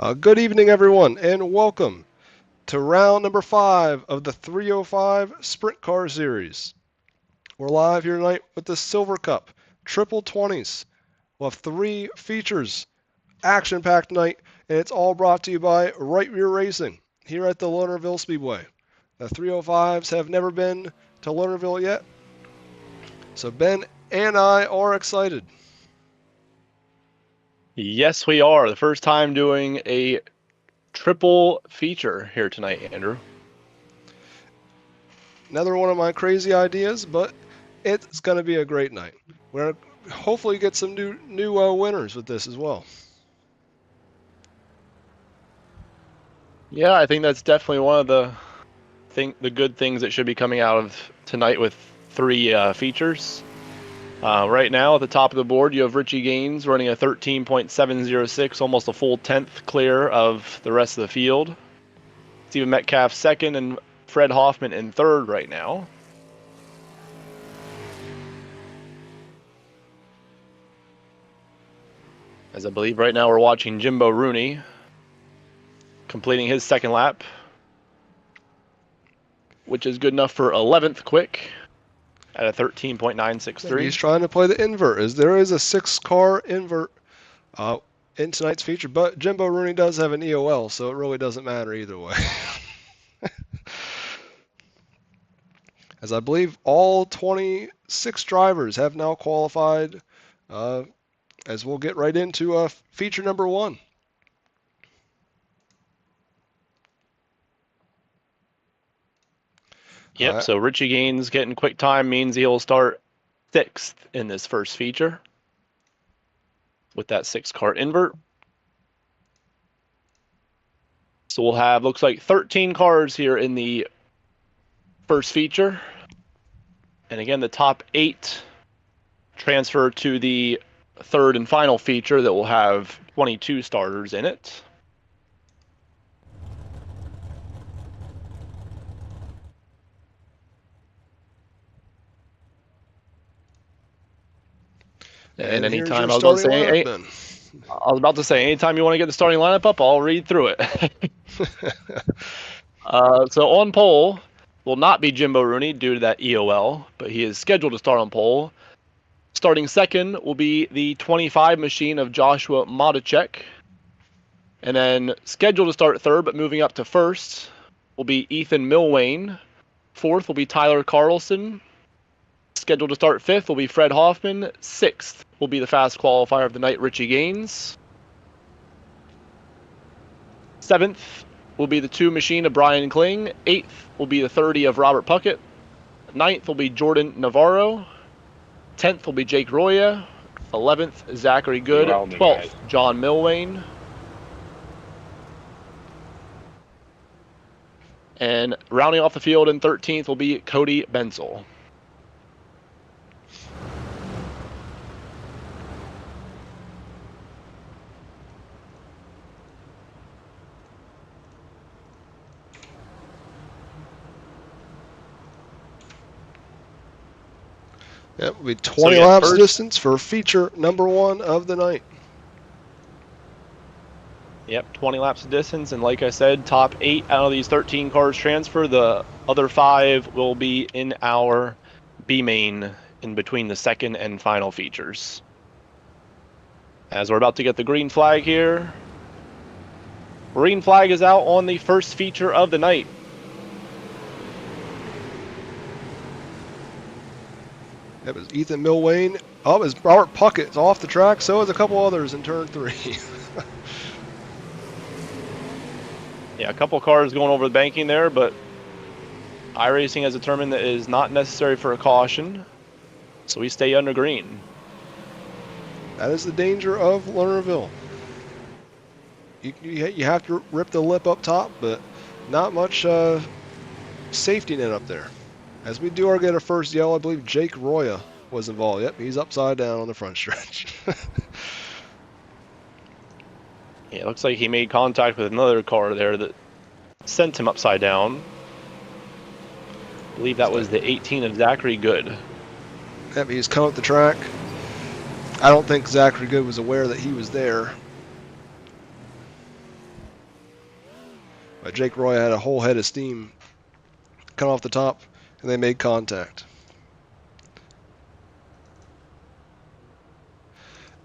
Good evening, everyone, and welcome to round number 5 of the 305 Sprint Car Series. We're live here tonight with the Silver Cup, triple 20s. We'll have 3 features, action-packed night, and it's all brought to you by Right Rear Racing here at the Lernerville Speedway. The 305s have never been to Lernerville yet, so Ben and I are excited. Yes, we are. The first time doing a triple feature here tonight, Andrew. Another one of my crazy ideas, but it's going to be a great night. We're going to hopefully get some new winners with this as well. Yeah, I think that's definitely one of the good things that should be coming out of tonight with 3 features. Right now, at the top of the board, you have Richie Gaines running a 13.706, almost a full 10th clear of the rest of the field. Stephen Metcalf second and Fred Hoffman in third right now. As I believe right now we're watching Jimbo Rooney completing his second lap, which is good enough for 11th quick at a 13.963. He's trying to play the invert, as there is a 6-car invert in tonight's feature, but Jimbo Rooney does have an EOL, so it really doesn't matter either way. As I believe all 26 drivers have now qualified, as we'll get right into feature number 1. Yep, so Richie Gaines getting quick time means he'll start 6th in this first feature with that 6-car invert. So we'll have, looks like 13 cars here in the first feature. And again, the top 8 transfer to the third and final feature that will have 22 starters in it. And anytime I was about to say, anytime you want to get the starting lineup up, I'll read through it. So on pole will not be Jimbo Rooney due to that EOL, but he is scheduled to start on pole. Starting second will be the 25 machine of Joshua Modicek. And then scheduled to start third, but moving up to first, will be Ethan Milwane. Fourth will be Tyler Carlson. Scheduled to start 5th will be Fred Hoffman. 6th will be the fast qualifier of the night, Richie Gaines. 7th will be the 2 machine of Brian Kling. 8th will be the 30 of Robert Puckett. 9th will be Jordan Navarro. 10th will be Jake Roya. 11th, Zachary Good. 12th, John Milwane. And rounding off the field in 13th will be Cody Benzel. It will be 20 laps distance for feature number 1 of the night. Yep, 20 laps of distance, and like I said, top 8 out of these 13 cars transfer. The other 5 will be in our B main in between the second and final features. As we're about to get the green flag here. Green flag is out on the first feature of the night. That was Ethan Milwane. Oh, it's Robert Puckett's off the track. So is a couple others in turn 3. Yeah, a couple cars going over the banking there, but iRacing has determined that it is not necessary for a caution, so we stay under green. That is the danger of Lernerville. You have to rip the lip up top, but not much safety net up there. As we do get our first yellow, I believe Jake Roya was involved. Yep, he's upside down on the front stretch. Yeah, it looks like he made contact with another car there that sent him upside down. I believe that was the 18 of Zachary Good. Yep, he's come up the track. I don't think Zachary Good was aware that he was there. Jake Roy had a whole head of steam cut off the top, and they made contact.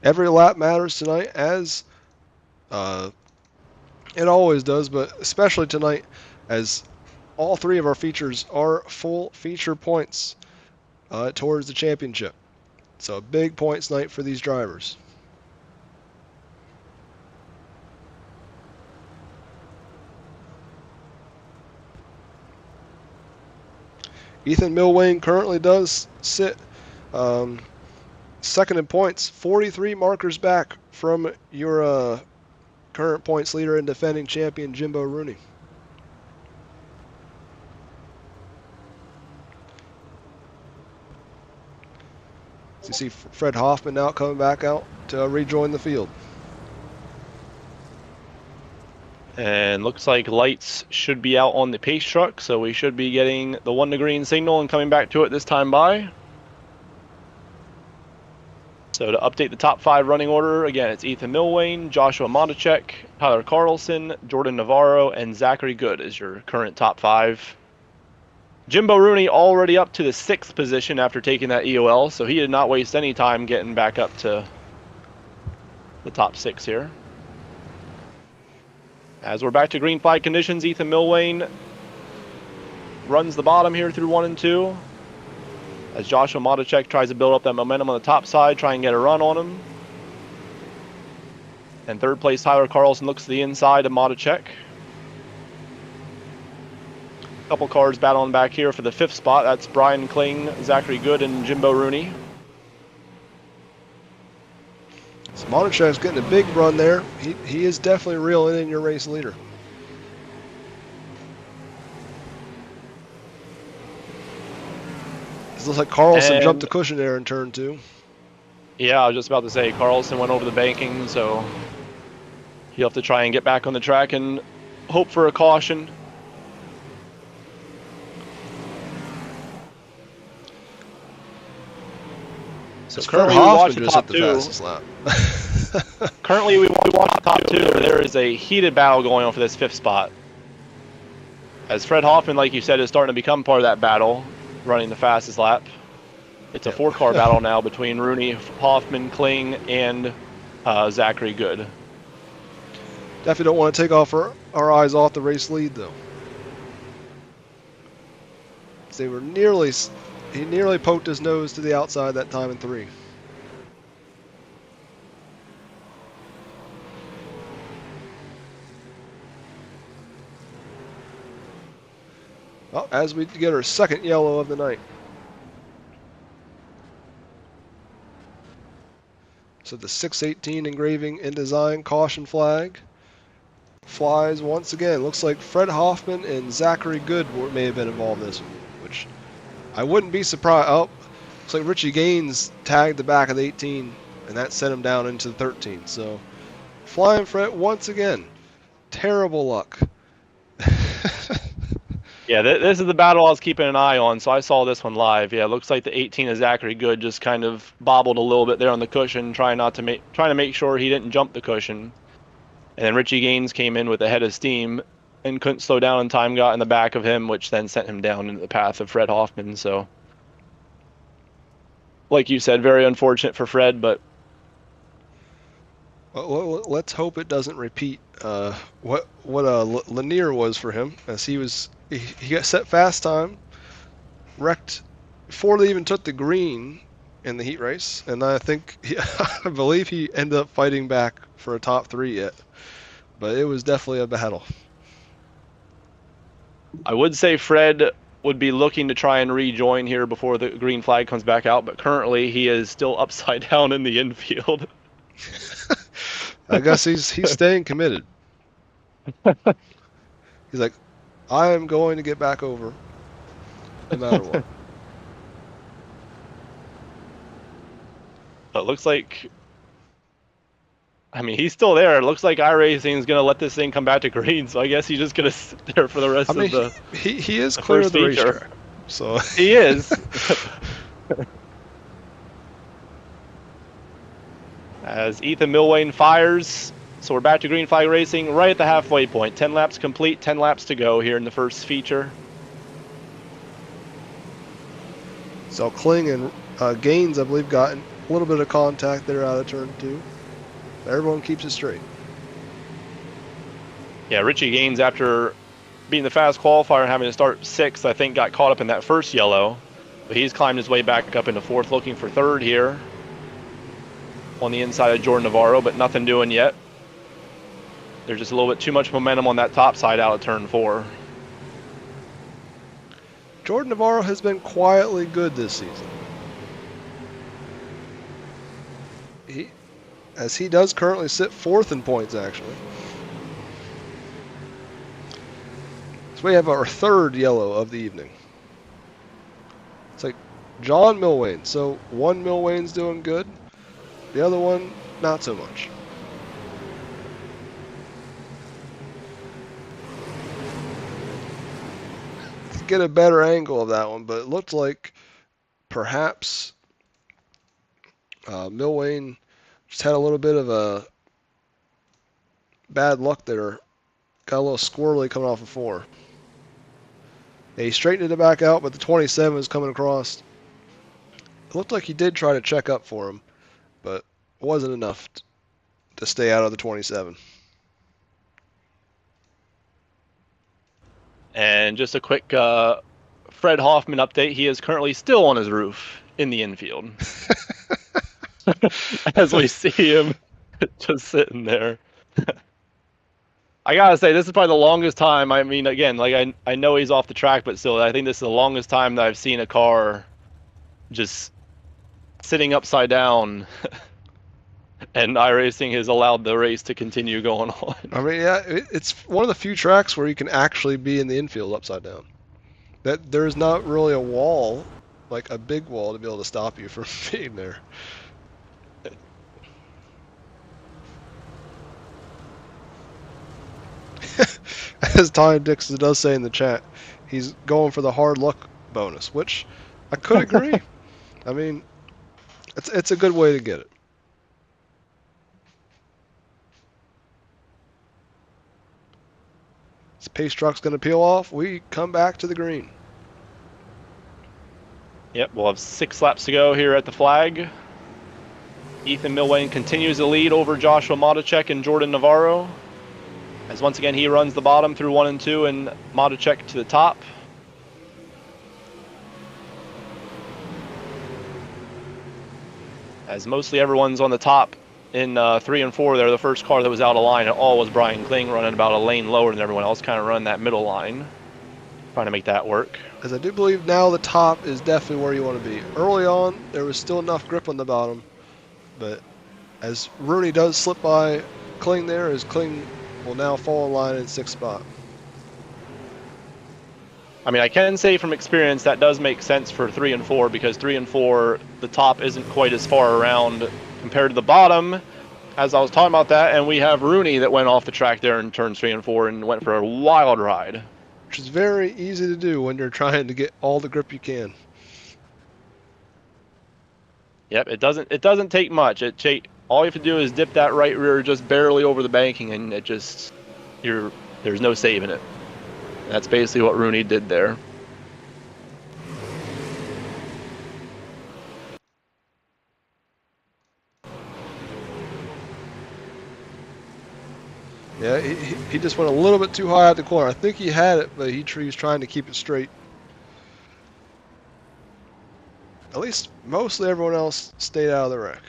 Every lap matters tonight, as it always does, but especially tonight, as all three of our features are full feature points towards the championship. So a big points night for these drivers. Ethan Milwane currently does sit second in points, 43 markers back from your current points leader and defending champion Jimbo Rooney. So you see Fred Hoffman now coming back out to rejoin the field. And looks like lights should be out on the pace truck, so we should be getting the 1 to green signal and coming back to it this time by. So to update the top 5 running order, again, it's Ethan Milwane, Joshua Matichek, Tyler Carlson, Jordan Navarro, and Zachary Good is your current top 5. Jimbo Rooney already up to the 6th position after taking that EOL, so he did not waste any time getting back up to the top 6 here. As we're back to green flag conditions, Ethan Milwane runs the bottom here through 1 and 2. As Joshua Matichek tries to build up that momentum on the top side, try and get a run on him. And 3rd place, Tyler Carlson looks to the inside of Matichek. A couple cars battling back here for the 5th spot. That's Brian Kling, Zachary Good, and Jimbo Rooney. So Matichek's getting a big run there. He is definitely reeling in your race leader. It looks like Carlson jumped the cushion there in turn 2. Yeah, I was just about to say, Carlson went over the banking, so he'll have to try and get back on the track and hope for a caution. So currently we watch the top 2. Currently we watch the top 2. There is a heated battle going on for this 5th spot. As Fred Hoffman, like you said, is starting to become part of that battle, running the fastest lap. It's a 4-car battle now between Rooney, Hoffman, Kling, and Zachary Good. Definitely don't want to take off our eyes off the race lead, though. They were he nearly poked his nose to the outside that time in 3. Well, as we get our 2nd yellow of the night. So the 618 engraving and design caution flag flies once again. Looks like Fred Hoffman and Zachary Good may have been involved in this one, which I wouldn't be surprised. Oh, looks like Richie Gaines tagged the back of the 18, and that sent him down into the 13. So flying Fred once again. Terrible luck. Yeah, this is the battle I was keeping an eye on, so I saw this one live. Yeah, it looks like the 18 of Zachary Good just kind of bobbled a little bit there on the cushion, trying to make sure he didn't jump the cushion. And then Richie Gaines came in with a head of steam and couldn't slow down in time, got in the back of him, which then sent him down into the path of Fred Hoffman. So, like you said, very unfortunate for Fred, but well, let's hope it doesn't repeat what Lanier was for him, as he got set fast time, wrecked before they even took the green in the heat race, and I believe he ended up fighting back for a top 3 yet, but it was definitely a battle. I would say Fred would be looking to try and rejoin here before the green flag comes back out, but currently he is still upside down in the infield. I guess he's staying committed. He's like, I am going to get back over no matter what. It looks like, I mean, he's still there. It looks like iRacing is going to let this thing come back to green, so I guess he's just going to sit there for the rest of the he is clear of the racetrack. So he is. As Ethan Milwane fires, So we're back to green flag racing right at the halfway point. 10 laps complete, 10 laps to go here in the first feature. So Kling and Gaines, I believe, got a little bit of contact there out of turn 2. Everyone keeps it straight. Yeah, Richie Gaines, after being the fast qualifier and having to start 6th, I think got caught up in that first yellow. But he's climbed his way back up into 4th, looking for 3rd here on the inside of Jordan Navarro, but nothing doing yet. There's just a little bit too much momentum on that top side out of turn 4. Jordan Navarro has been quietly good this season. He does currently sit 4th in points, actually. So we have our 3rd yellow of the evening. It's like John Milwain. So one Milwain's doing good. The other one, not so much. Let's get a better angle of that one, but it looked like perhaps Milwain just had a little bit of a bad luck there. Got a little squirrely coming off of 4. Yeah, he straightened it back out, but the 27 is coming across. It looked like he did try to check up for him, but it wasn't enough to stay out of the 27. And just a quick Fred Hoffman update. He is currently still on his roof in the infield. As we see him just sitting there. I gotta say, this is probably the longest time. I mean, again, like I know he's off the track, but still, I think this is the longest time that I've seen a car just sitting upside down, and iRacing has allowed the race to continue going on. I mean, yeah, it's one of the few tracks where you can actually be in the infield upside down. That there's not really a wall, like a big wall, to be able to stop you from being there. As Ty Dixon does say in the chat, he's going for the hard luck bonus, which I could agree. I mean, it's a good way to get it. This pace truck's going to peel off. We come back to the green. Yep, we'll have 6 laps to go here at the flag. Ethan Milwain continues the lead over Joshua Modicek and Jordan Navarro, as once again he runs the bottom through 1 and 2 and Modicek to the top. As mostly everyone's on the top in 3 and 4, they're the first car that was out of line. It all was Brian Kling running about a lane lower than everyone else, kind of running that middle line, trying to make that work. As I do believe now the top is definitely where you want to be. Early on, there was still enough grip on the bottom, but as Rooney does slip by Kling there, as Kling will now fall in line in 6th spot. I mean, I can say from experience that does make sense for 3 and 4, because 3 and 4, the top isn't quite as far around compared to the bottom, as I was talking about that, and we have Rooney that went off the track there in turns 3 and 4 and went for a wild ride. Which is very easy to do when you're trying to get all the grip you can. Yep, it doesn't take much. All you have to do is dip that right rear just barely over the banking, and there's no saving it. That's basically what Rooney did there. Yeah, he just went a little bit too high out the corner. I think he had it, but he was trying to keep it straight. At least mostly everyone else stayed out of the wreck.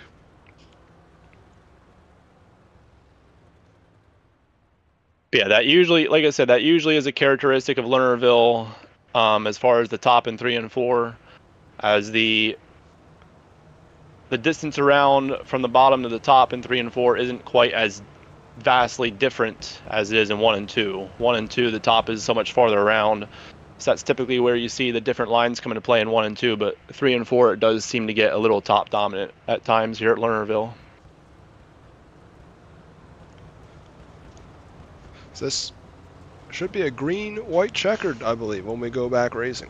Yeah, that usually, like I said, that usually is a characteristic of Lernerville, as far as the top in 3 and 4, as the distance around from the bottom to the top in 3 and 4 isn't quite as vastly different as it is in 1 and 2. 1 and 2, the top is so much farther around, so that's typically where you see the different lines come into play in 1 and 2, but 3 and 4, it does seem to get a little top dominant at times here at Lernerville. So this should be a green-white checkered, I believe, when we go back racing.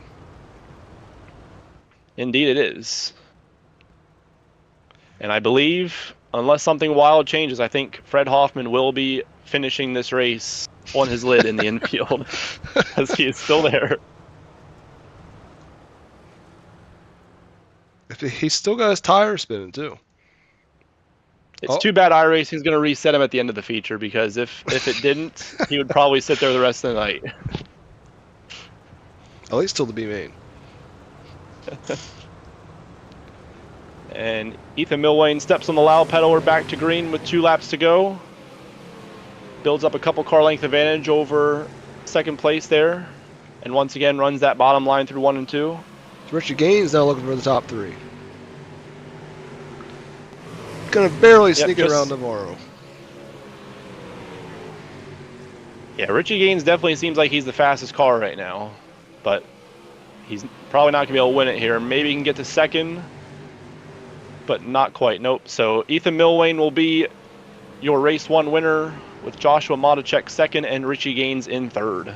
Indeed it is. And I believe unless something wild changes, I think Fred Hoffman will be finishing this race on his lid in the infield, because he is still there. He's still got his tire spinning too. It's too bad iRacing's going to reset him at the end of the feature, because if it didn't, he would probably sit there the rest of the night. At least till the B main. And Ethan Milwane steps on the loud pedal. We're back to green with 2 laps to go. Builds up a couple car length advantage over second place there. And once again runs that bottom line through 1 and 2. So Richie Gaines now looking for the top 3. Gonna barely sneak it around Navarro. Yeah, Richie Gaines definitely seems like he's the fastest car right now. But he's probably not going to be able to win it here. Maybe he can get to second, but not quite. Nope. So Ethan Milwane will be your race 1 winner, with Joshua Matichek second and Richie Gaines in third.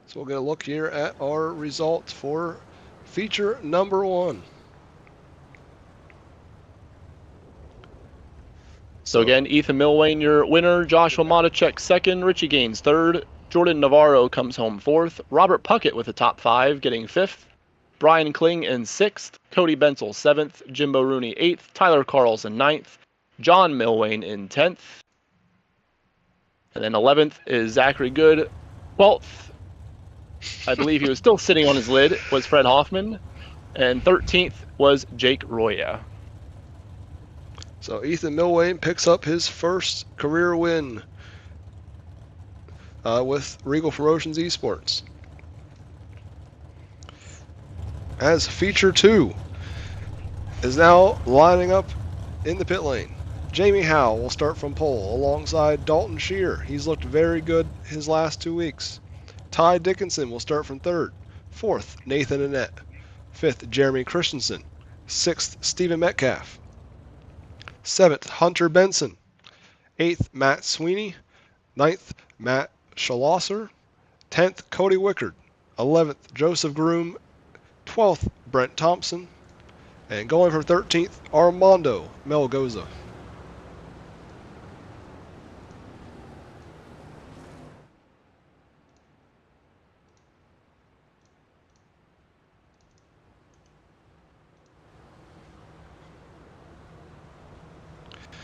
So we'll get a look here at our results for feature number 1. So again, Ethan Milwane, your winner. Joshua Matichek second. Richie Gaines third. Jordan Navarro comes home 4th. Robert Puckett with the top 5, getting 5th. Brian Kling in 6th. Cody Benzel 7th. Jimbo Rooney 8th. Tyler Carlson 9th. John Milwane in 10th. And then 11th is Zachary Good. 12th, I believe he was still sitting on his lid, was Fred Hoffman. And 13th was Jake Roya. So Ethan Milwane picks up his first career win with Reigel Promotions Esports. As feature 2 is now lining up in the pit lane. Jamie Howe will start from pole alongside Dalton Shear. He's looked very good his last 2 weeks. Ty Dickinson will start from 3rd. 4th, Nathan Annette. 5th, Jeremy Christensen. 6th, Stephen Metcalf. 7th, Hunter Benson. 8th, Matt Sweeney. 9th, Matt Schlosser. 10th, Cody Wickard. 11th, Joseph Groom. 12th, Brent Thompson. And going for 13th, Armando Melgoza.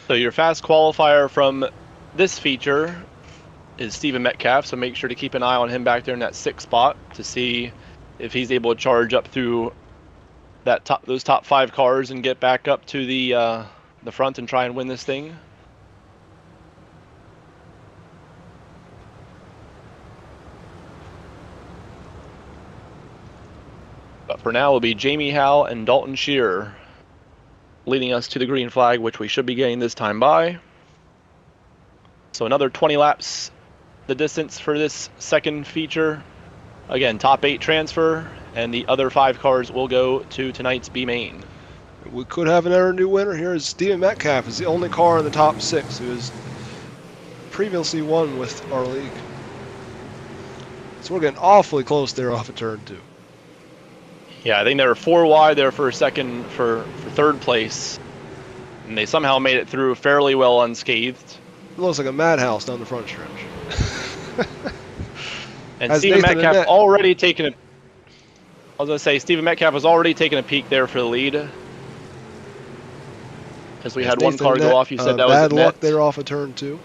So your fast qualifier from this feature is Stephen Metcalf, so make sure to keep an eye on him back there in that 6th spot to see if he's able to charge up through those top 5 cars and get back up to the front and try and win this thing. But for now, it'll be Jamie Howe and Dalton Shearer leading us to the green flag, which we should be getting this time by. So another 20 laps, the distance for this second feature. Again, top 8 transfer, and the other 5 cars will go to tonight's B main. We could have another new winner here, as Stephen Metcalf is the only car in the top 6 who has previously won with our league. So we're getting awfully close there off of turn 2. Yeah, I think they were 4 wide there for third place, and they somehow made it through fairly well unscathed. It looks like a madhouse down the front stretch. And Stephen Metcalf already taken Stephen Metcalf was already taking a peek there for the lead. Because we had one car go off. You said that was bad luck there off of turn 2.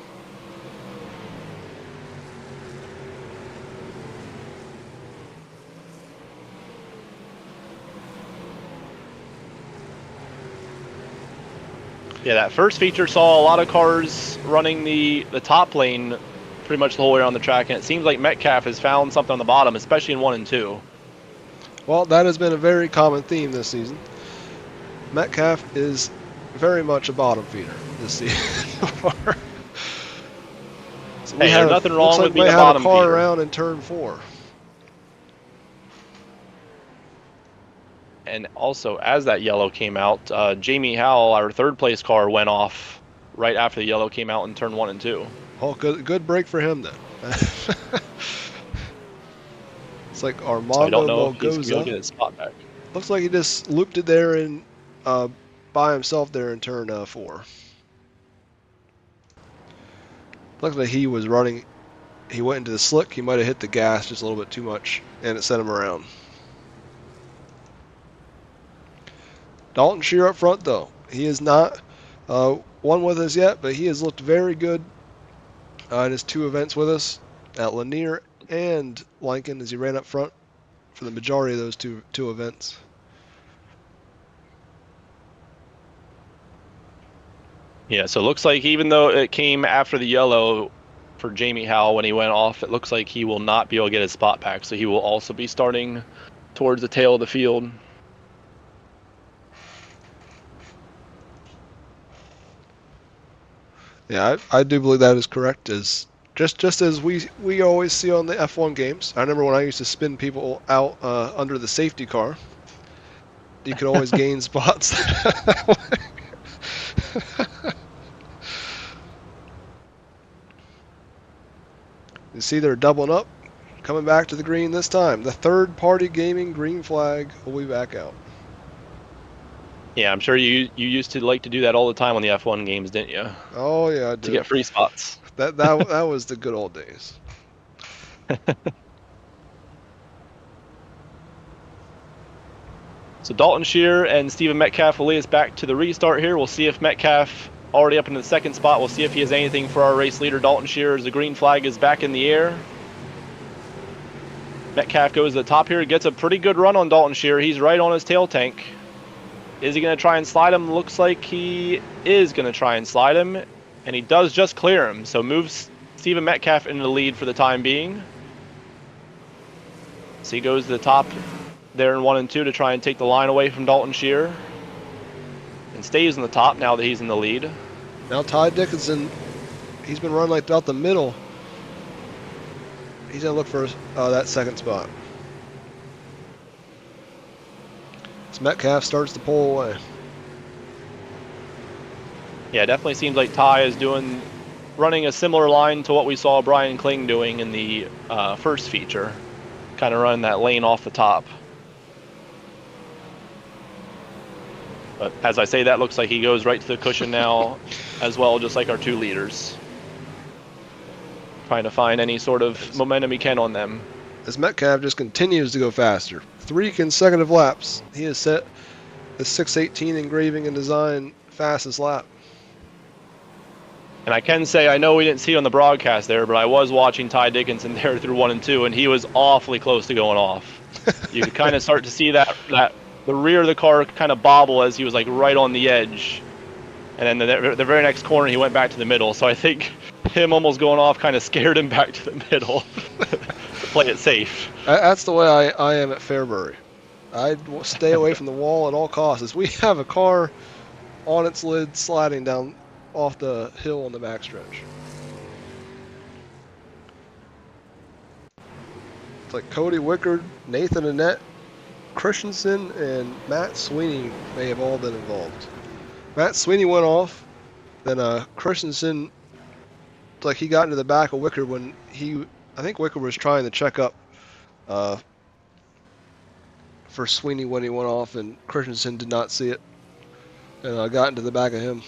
Yeah, that first feature saw a lot of cars running the top lane pretty much the whole way around the track, and it seems like Metcalf has found something on the bottom, especially in 1 and 2. Well, that has been a very common theme this season. Metcalf is very much a bottom feeder this season. So hey, there's nothing wrong with being a bottom feeder. We have a car around in turn 4. And also, as that yellow came out, Jamie Howell, our third place car, went off right after the yellow came out in turn 1 and 2. Oh, good break for him then. It's like Armando so I don't know if he's Melgoza. going to get his spot back. Looks like he just looped it there and by himself there in turn 4. Looks like he was running. He went into the slick. He might have hit the gas just a little bit too much, and it sent him around. Dalton Shear up front, though. He is not won with us yet, but he has looked very good in his 2 events with us at Lanier and Lincoln as he ran up front for the majority of those two events. Yeah, so it looks like even though it came after the yellow for Jamie Howell when he went off, it looks like he will not be able to get his spot back, so he will also be starting towards the tail of the field. Yeah, I do believe that is correct. As just as we always see on the F1 games. I remember when I used to spin people out under the safety car. You could always gain spots that way. You see they're doubling up, coming back to the green this time. The third-party gaming green flag will be back out. Yeah, I'm sure you used to like to do that all the time on the F1 games, didn't you? Oh yeah, I did. To get free spots. That was the good old days. So Dalton Shear and Stephen Metcalf will lead us back to the restart here. We'll see if Metcalf, already up into the second spot, we'll see if he has anything for our race leader, Dalton Shear, as the green flag is back in the air. Metcalf goes to the top here, gets a pretty good run on Dalton Shear. He's right on his tail tank. Is he going to try and slide him? Looks like he is going to try and slide him, and he does just clear him. So moves Stephen Metcalf into the lead for the time being. So he goes to the top there in 1 and 2 to try and take the line away from Dalton Shear, and stays on the top now that he's in the lead. Now Ty Dickinson, he's been running like about the middle. He's going to look for that second spot. So Metcalf starts to pull away. Yeah, it definitely seems like Ty is running a similar line to what we saw Brian Kling doing in the first feature. Kind of running that lane off the top. But as I say that, looks like he goes right to the cushion now as well, just like our 2 leaders. Trying to find any sort of momentum he can on them. As Metcalf just continues to go faster. 3 consecutive laps. He has set the 6:18 engraving and design fastest lap. And I can say, I know we didn't see it on the broadcast there, but I was watching Ty Dickinson there through 1 and 2, and he was awfully close to going off. You could kind of start to see that the rear of the car kind of bobble as he was like right on the edge. And then the very next corner, he went back to the middle. So I think him almost going off kind of scared him back to the middle to play it safe. That's the way I am at Fairbury. I'd stay away from the wall at all costs. As we have a car on its lid sliding down off the hill on the backstretch. It's like Cody Wickard, Nathan Annette, Christensen, and Matt Sweeney may have all been involved. Matt Sweeney went off, then Christensen, like he got into the back of Wickard when I think Wickard was trying to check up for Sweeney when he went off, and Christensen did not see it, and got into the back of him.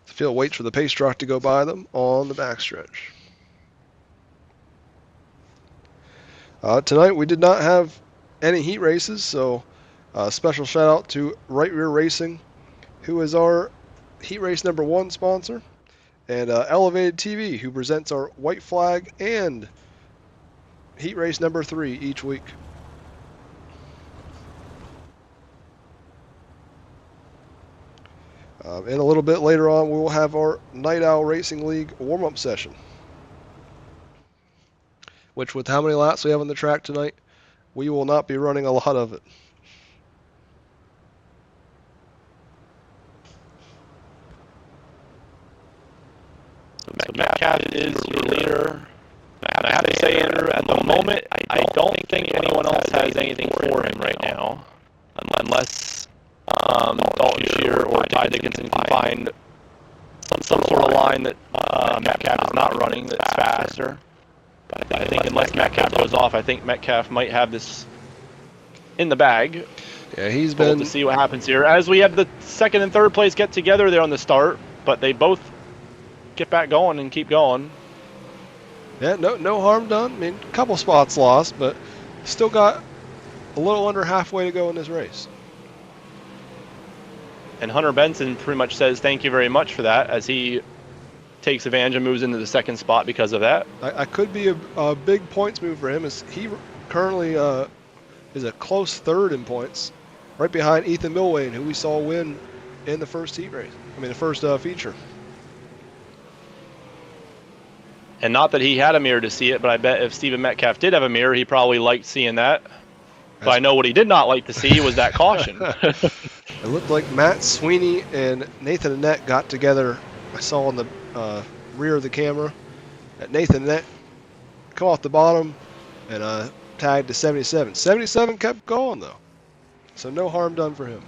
The field waits for the pace truck to go by them on the backstretch. Tonight we did not have any heat races, so special shout out to Right Rear Racing, who is our heat race number 1 sponsor, and Elevated TV, who presents our white flag and heat race number 3 each week. And a little bit later on, we will have our Night Owl Racing League warm-up session, which, with how many laps we have on the track tonight, we will not be running a lot of it. So Metcalf is your leader. And I have to say, Andrew, at the moment, I don't think anyone else has anything for him right now, unless Dalton Shear or Ty Dickinson can find some sort of line that Metcalf is not running that's faster. But I think unless Metcalf goes off, I think Metcalf might have this in the bag. Yeah, he's We'll been... have to see what happens here. As we have the second and third place get together there on the start, but they both get back going and keep going. Yeah, no harm done. I mean, a couple spots lost, but still got a little under halfway to go in this race. And Hunter Benson pretty much says thank you very much for that as he takes advantage and moves into the second spot because of that. I could be a big points move for him, as he currently is a close third in points, right behind Ethan Milwain, who we saw win in the first heat race. I mean, the first feature. And not that he had a mirror to see it, but I bet if Stephen Metcalf did have a mirror, he probably liked seeing that. But I know what he did not like to see was that caution. It looked like Matt Sweeney and Nathan Annett got together. I saw on the rear of the camera that Nathan Annett come off the bottom and tagged to 77. 77 kept going, though. So no harm done for him.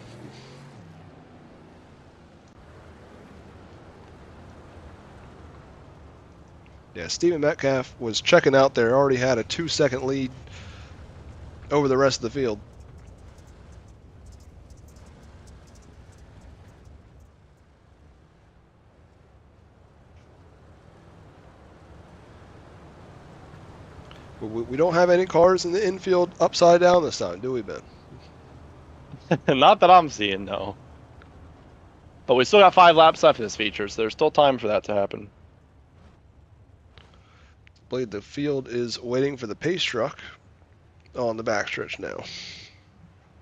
Yeah, Stephen Metcalf was checking out there, already had a 2-second lead over the rest of the field. We don't have any cars in the infield upside down this time, do we, Ben? Not that I'm seeing, no. But we still got 5 laps left in this feature, so there's still time for that to happen. I believe the field is waiting for the pace truck on the backstretch now.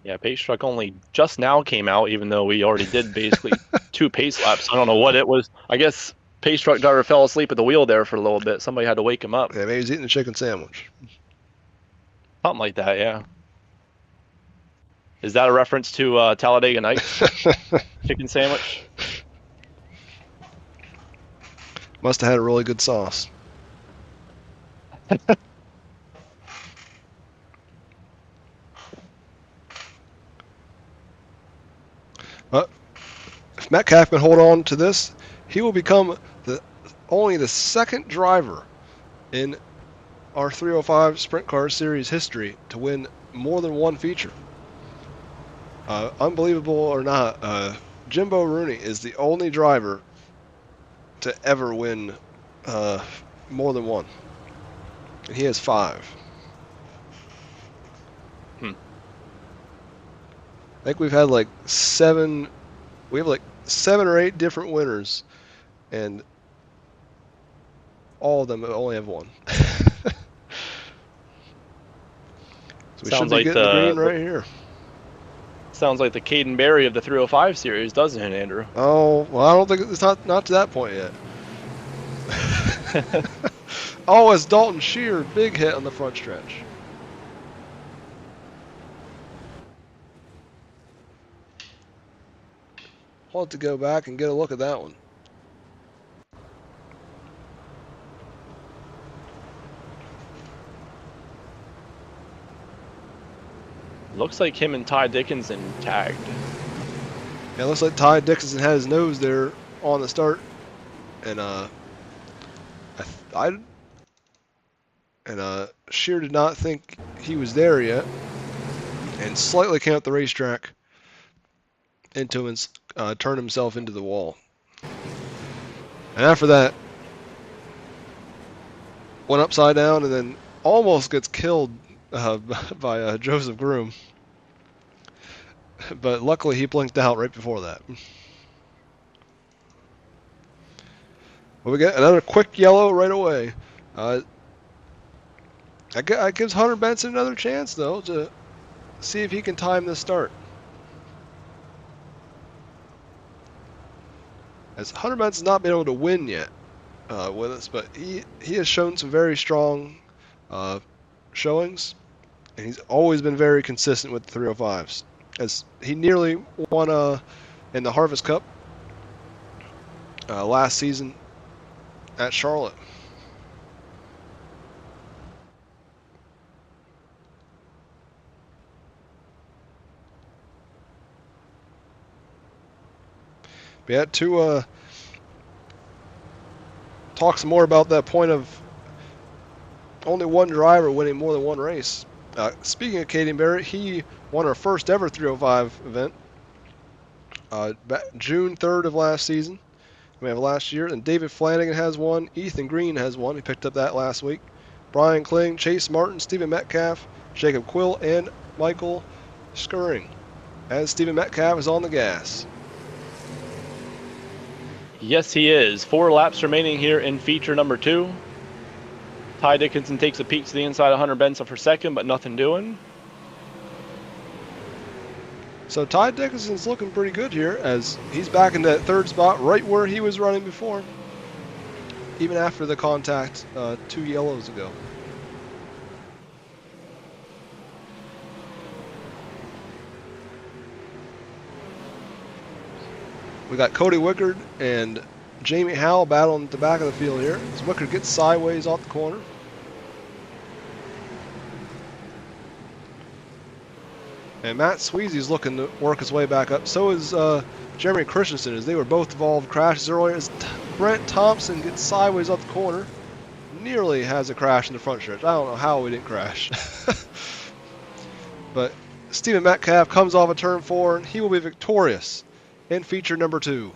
Yeah, pace truck only just now came out, even though we already did basically 2 pace laps. I don't know what it was. I guess pace truck driver fell asleep at the wheel there for a little bit. Somebody had to wake him up. Yeah, maybe he's eating a chicken sandwich. Something like that, yeah. Is that a reference to Talladega Nights? Chicken sandwich? Must have had a really good sauce. If Metcalf can hold on to this, he will become only the second driver in our 305 Sprint Car Series history to win more than one feature. Unbelievable or not, Jimbo Rooney is the only driver to ever win more than one. And he has 5. I think we've had like 7. We have like 7 or 8 different winners, and all of them only have 1. So we should be getting the green right here. Sounds like the Caden Berry of the 305 series, doesn't it, Andrew? Oh, well, I don't think it's not to that point yet. Oh, it's Dalton Shear, big hit on the front stretch. I'll have to go back and get a look at that one. Looks like him and Ty Dickinson tagged. Yeah, it looks like Ty Dickinson had his nose there on the start, and Shear did not think he was there yet, and slightly came up the racetrack into him and turned himself into the wall. And after that, went upside down and then almost gets killed by Joseph Groom. But luckily he blinked out right before that. Well, we get another quick yellow right away. That gives Hunter Benson another chance, though, to see if he can time this start. As Hunter Benson's not been able to win yet with us, but he has shown some very strong showings, and he's always been very consistent with the 305s. As he nearly won in the Harvest Cup last season at Charlotte. We had two talk some more about that point of only one driver winning more than one race. Speaking of Caden Barrett, he won our first ever 305 event June 3rd of last season. We have last year. And David Flanagan has one. Ethan Green has one. He picked up that last week. Brian Kling, Chase Martin, Stephen Metcalf, Jacob Quill, and Michael Skirring. As Stephen Metcalf is on the gas. Yes, he is. 4 laps remaining here in feature number 2. Ty Dickinson takes a peek to the inside of Hunter Benson for second, but nothing doing. So Ty Dickinson's looking pretty good here as he's back in that 3rd spot right where he was running before, even after the contact 2 yellows ago. We got Cody Wickard and Jamie Howell battling at the back of the field here as Wickard gets sideways off the corner. And Matt Sweezy's looking to work his way back up. So is Jeremy Christensen, as they were both involved in crashes earlier. As Brent Thompson gets sideways off the corner, nearly has a crash in the front stretch. I don't know how we didn't crash. But Stephen Metcalf comes off of turn 4, and he will be victorious in feature number 2.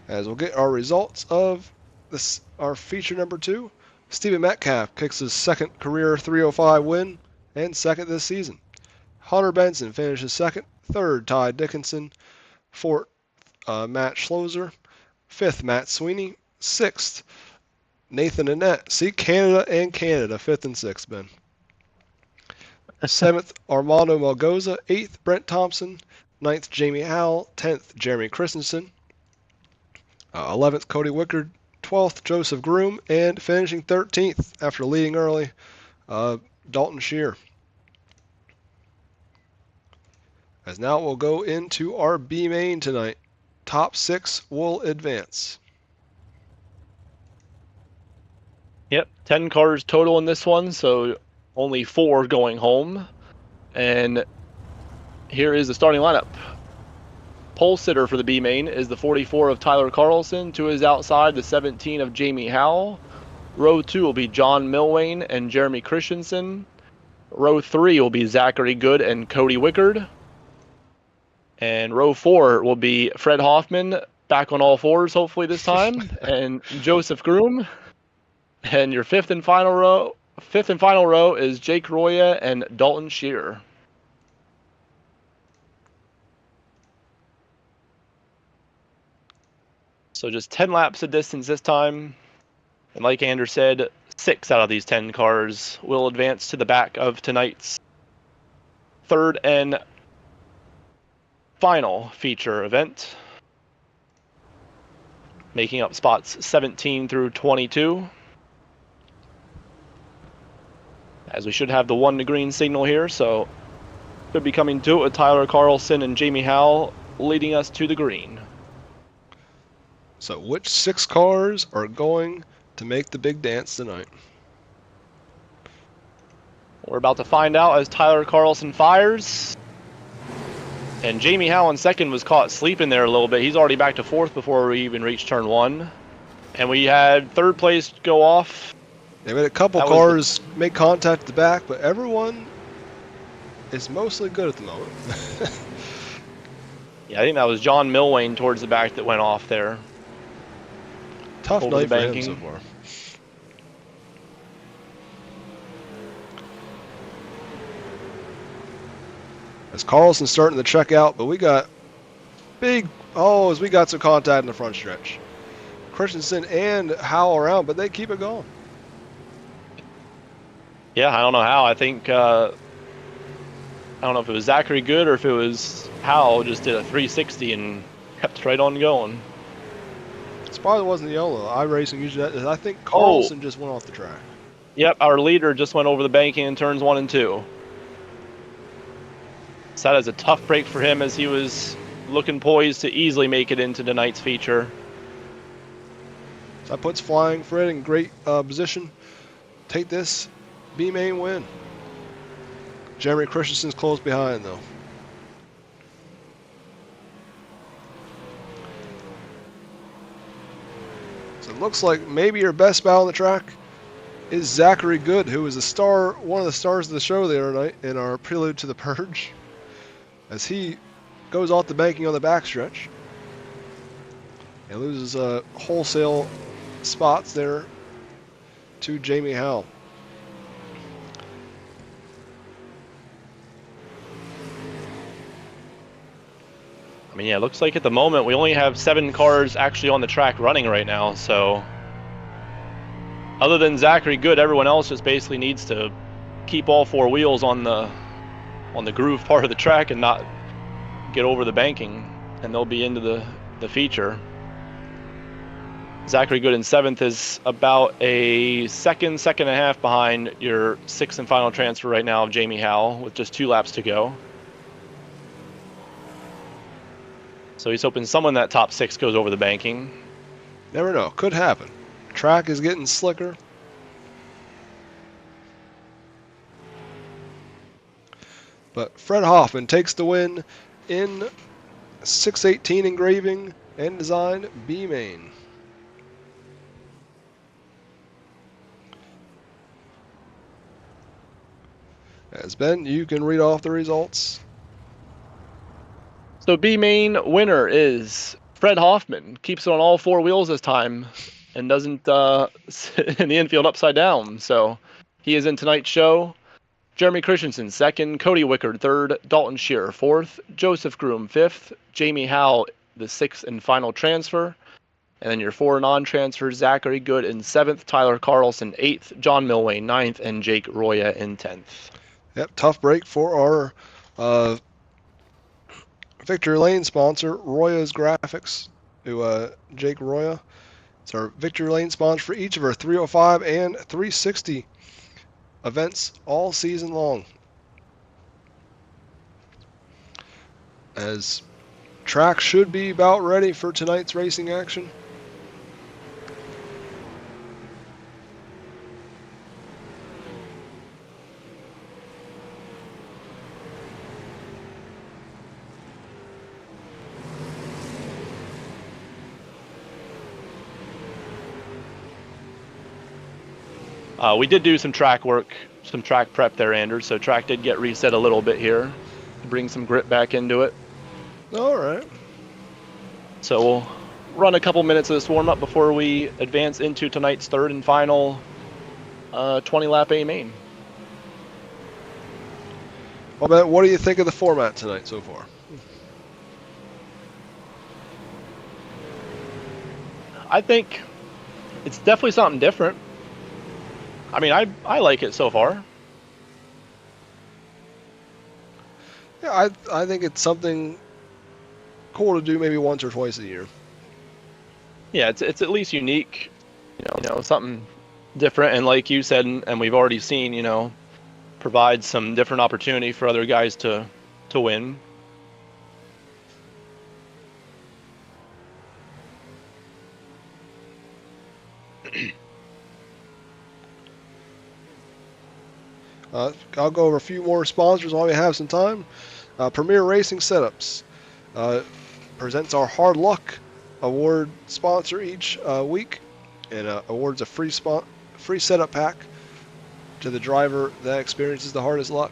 As we'll get our results of this, our feature number 2. Stephen Metcalf kicks his 2nd career 305 win and 2nd this season. Hunter Benson finishes 2nd. 3rd, Ty Dickinson. 4th, Matt Schloser. 5th, Matt Sweeney. 6th, Nathan Annette. See, Canada and Canada, 5th and 6th, Ben. 7th, Armando Malgoza. 8th, Brent Thompson. 9th, Jamie Howell. 10th, Jeremy Christensen. 11th, Cody Wickard. 12th, Joseph Groom. And finishing 13th after leading early, Dalton Shear. As now we'll go into our B main tonight. Top 6 will advance. Yep, 10 cars total in this one, so only 4 going home. And here is the starting lineup. Pole sitter for the B main is the 44 of Tyler Carlson. To his outside, the 17 of Jamie Howell. Row 2 will be John Milwane and Jeremy Christensen. Row 3 will be Zachary Good and Cody Wickard. And row 4 will be Fred Hoffman, back on all fours hopefully this time, and Joseph Groom. And your fifth and final row is Jake Roya and Dalton Shear. So just 10 laps of distance this time. And like Anders said, 6 out of these 10 cars will advance to the back of tonight's 3rd and final feature event, making up spots 17 through 22. As we should have the 1 to green signal here, so should be coming to it with Tyler Carlson and Jamie Howell leading us to the green. So which 6 cars are going to make the big dance tonight? We're about to find out as Tyler Carlson fires. And Jamie Howell in 2nd was caught sleeping there a little bit. He's already back to 4th before we even reached turn 1. And we had 3rd place go off. They've had a couple cars make contact at the back, but everyone is mostly good at the moment. Yeah, I think that was John Milwane towards the back that went off there. Tough night for him so far. As Carlson's starting to check out, but we got as we got some contact in the front stretch. Christensen and Howell around, but they keep it going. Yeah, I don't know how. I think, I don't know if it was Zachary Good or if it was Howell just did a 360 and kept right on going. It probably wasn't the yellow. iRacing usually, I think Carlson just went off the track. Yep, our leader just went over the banking in turns 1 and 2. So that is a tough break for him as he was looking poised to easily make it into tonight's feature. That puts Flying Fred in great position. Take this B-main win. Jeremy Christensen's close behind, though. So it looks like maybe your best battle on the track is Zachary Good, who was a star, one of the stars of the show the other night in our prelude to the Purge, as he goes off the banking on the backstretch and loses wholesale spots there to Jamie Howell. I mean, yeah, it looks like at the moment we only have 7 cars actually on the track running right now, so other than Zachary Good, everyone else just basically needs to keep all 4 wheels on the groove part of the track and not get over the banking, and they'll be into the feature. Zachary Good in 7th is about a second and a half behind your 6th and final transfer right now of Jamie Howell, with just 2 laps to go. So he's hoping someone in that top 6 goes over the banking. Never know. Could happen. Track is getting slicker. But Fred Hoffman takes the win in 618 engraving and design B-main. As Ben, you can read off the results. So B-main winner is Fred Hoffman. Keeps it on all 4 wheels this time and doesn't sit in the infield upside down. So he is in tonight's show. Jeremy Christensen 2nd, Cody Wickard 3rd, Dalton Shearer 4th, Joseph Groom 5th, Jamie Howell the 6th and final transfer. And then your 4 non-transfers, Zachary Good in 7th, Tyler Carlson 8th, John Milway 9th, and Jake Roya in 10th. Yep, tough break for our Victory Lane sponsor, Roya's Graphics, who Jake Roya. It's our Victory Lane sponsor for each of our 305 and 360 events all season long. As track should be about ready for tonight's racing action. We did do some track work, some track prep there, Anders, so track did get reset a little bit here to bring some grip back into it. All right. So we'll run a couple minutes of this warm-up before we advance into tonight's 3rd and final 20-lap A main. Well, Ben, what do you think of the format tonight so far? I think it's definitely something different. I mean, I like it so far. Yeah, I think it's something cool to do maybe once or twice a year. Yeah, it's at least unique, you know, something different, and like you said, and we've already seen, you know, provide some different opportunity for other guys to win. I'll go over a few more sponsors while we have some time. Premier Racing Setups presents our Hard Luck Award sponsor each week, and awards a free setup pack to the driver that experiences the hardest luck,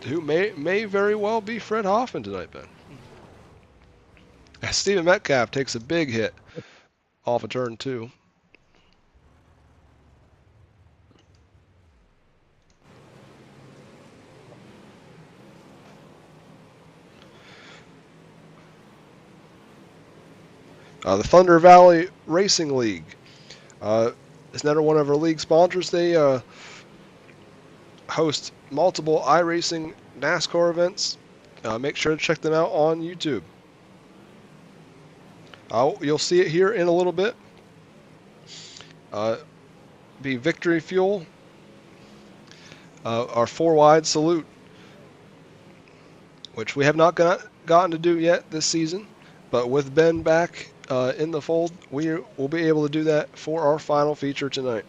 who may very well be Fred Hoffman tonight, Ben. Stephen Metcalf takes a big hit off of turn 2. The Thunder Valley Racing League is another one of our league sponsors. They host multiple iRacing NASCAR events. Make sure to check them out on YouTube. You'll see it here in a little bit. Be Victory Fuel, our 4-wide salute, which we have not gotten to do yet this season, but with Ben back in the fold, we will be able to do that for our final feature tonight.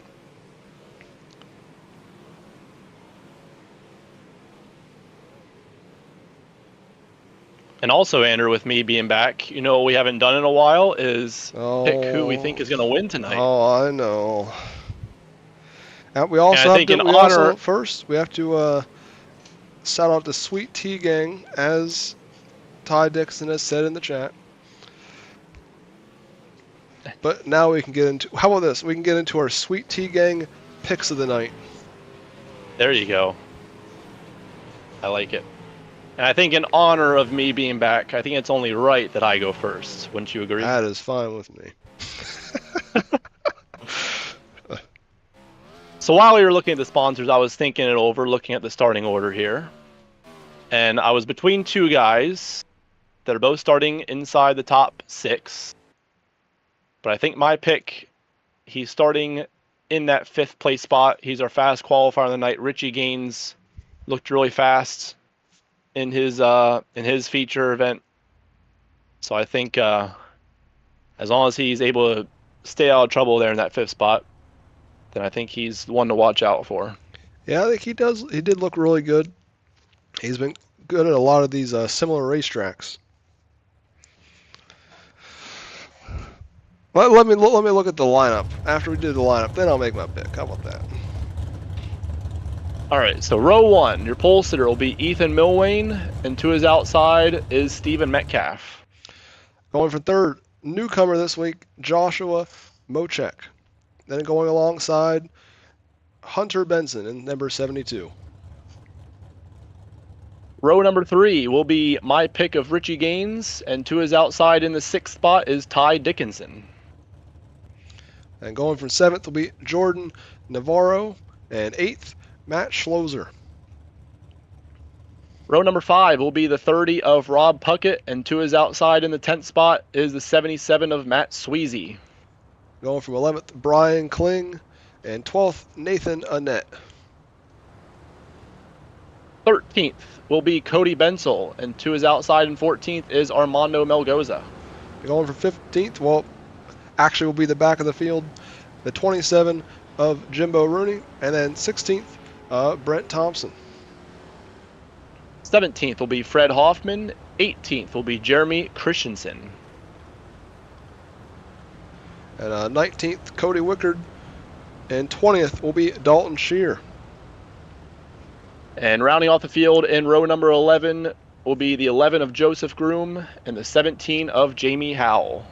And also, Andrew, with me being back, you know what we haven't done in a while is pick who we think is going to win tonight. Oh, I know. And we also and I have think to. in We honor, also first we have to shout out to Sweet Tea Gang, as Ty Dixon has said in the chat. But now we can get into. How about this? We can get into our Sweet Tea Gang picks of the night. There you go. I like it. And I think in honor of me being back, I think it's only right that I go first. Wouldn't you agree? That is fine with me. So while we were looking at the sponsors, I was thinking it over, looking at the starting order here. And I was between two guys that are both starting inside the top 6. But I think my pick, he's starting in that 5th place spot. He's our fast qualifier of the night. Richie Gaines looked really fast in his feature event. So I think as long as he's able to stay out of trouble there in that 5th spot, then I think he's the one to watch out for. Yeah, I think he does. He did look really good. He's been good at a lot of these similar racetracks. Let me look at the lineup. After we do the lineup, then I'll make my pick. How about that? All right, so row 1, your pole sitter will be Ethan Milwain, and to his outside is Stephen Metcalf. Going for third, newcomer this week, Joshua Mochek. Then going alongside Hunter Benson in number 72. Row number 3 will be my pick of Richie Gaines, and to his outside in the 6th spot is Ty Dickinson. And going from 7th will be Jordan Navarro, and 8th, Matt Schloser. Row number 5 will be the 30 of Rob Puckett, and to his outside in the 10th spot is the 77 of Matt Sweezy. Going from 11th, Brian Kling, and 12th, Nathan Annette. 13th will be Cody Bensel, and to his outside in 14th is Armando Melgoza. Going for 15th, well, actually will be the back of the field, the 27 of Jimbo Rooney, and then 16th, Brent Thompson. 17th will be Fred Hoffman. 18th will be Jeremy Christensen. And 19th, Cody Wickard. And 20th will be Dalton Shear. And rounding off the field in row number 11 will be the 11 of Joseph Groom and the 17 of Jamie Howell.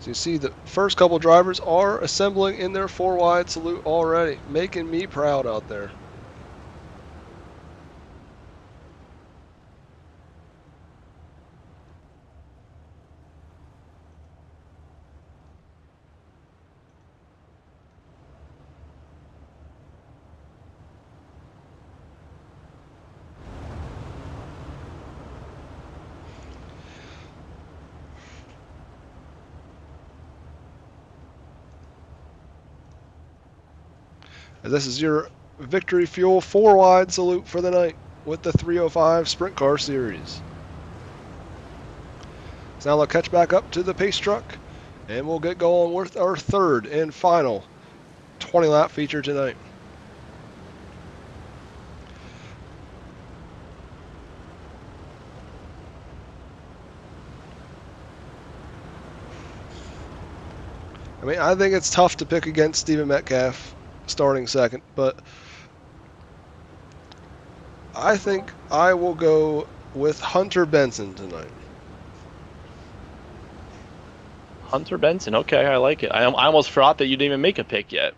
So you see the first couple drivers are assembling in their 4-wide salute already, making me proud out there. And this is your Victory Fuel 4-wide salute for the night with the 305 Sprint Car Series. So now we'll catch back up to the pace truck, and we'll get going with our third and final 20-lap feature tonight. I mean, I think it's tough to pick against Stephen Metcalf starting second, but I think I will go with Hunter Benson tonight. Hunter Benson, okay, I like it. I almost forgot that you didn't even make a pick yet.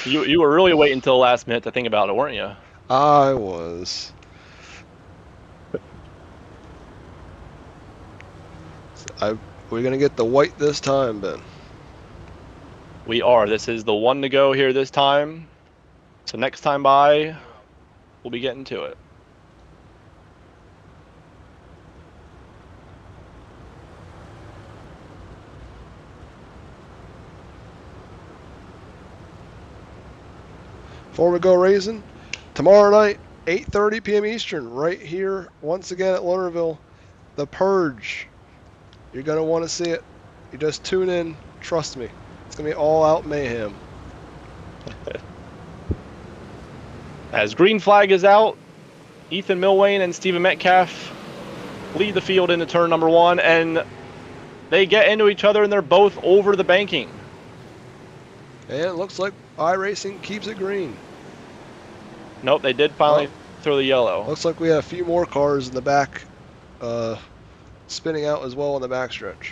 You were really waiting until the last minute to think about it, weren't you? I was. We're going to get the white this time, Ben. We are. This is the one to go here this time. So next time by, we'll be getting to it. Before we go racing, tomorrow night, 8:30 p.m. Eastern, right here once again at Lernerville, the purge. You're going to want to see it. You just tune in. Trust me. It's going to be all out mayhem. As green flag is out, Ethan Milwane and Stephen Metcalf lead the field into turn number 1, and they get into each other, and they're both over the banking. And it looks like iRacing keeps it green. Nope, they did finally throw the yellow. Looks like we had a few more cars in the back spinning out as well in the backstretch.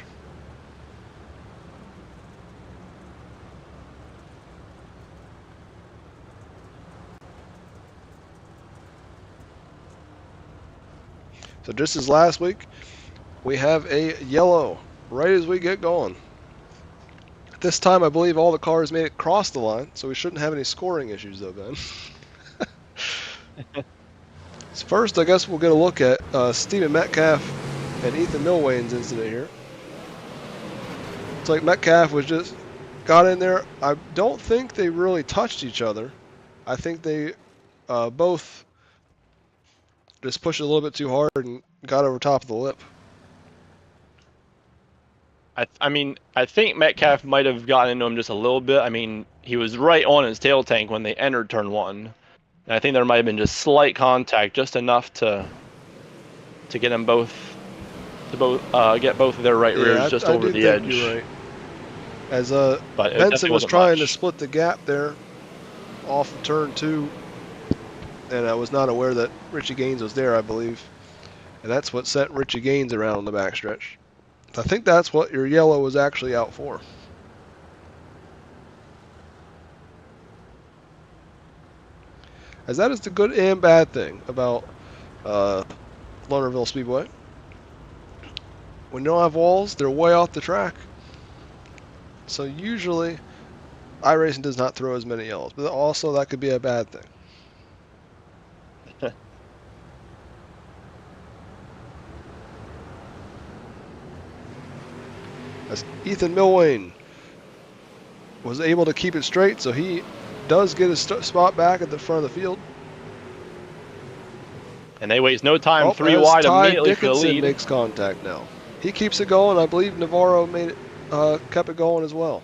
So just as last week, we have a yellow right as we get going. This time, I believe all the cars made it across the line, so we shouldn't have any scoring issues, though, Ben. So first, I guess we'll get a look at Stephen Metcalf and Ethan Milwane's incident here. It's like Metcalf was just got in there. I don't think they really touched each other. I think they both just pushed it a little bit too hard and got over top of the lip. I mean, I think Metcalf might have gotten into him just a little bit. I mean, he was right on his tail tank when they entered turn 1. And I think there might have been just slight contact, just enough to get them both to get both of their right rears just over the edge. You're right. As Benson was trying to split the gap there off of turn 2, and I was not aware that Richie Gaines was there, I believe. And that's what sent Richie Gaines around on the backstretch. I think that's what your yellow was actually out for. As that is the good and bad thing about Lernerville Speedway. When you don't have walls, they're way off the track. So usually, iRacing does not throw as many yellows, but also that could be a bad thing. As Ethan Milwane was able to keep it straight, so he does get his spot back at the front of the field. And they waste no time, 3 wide immediately for the lead. Makes contact now. He keeps it going. I believe Navarro kept it going as well.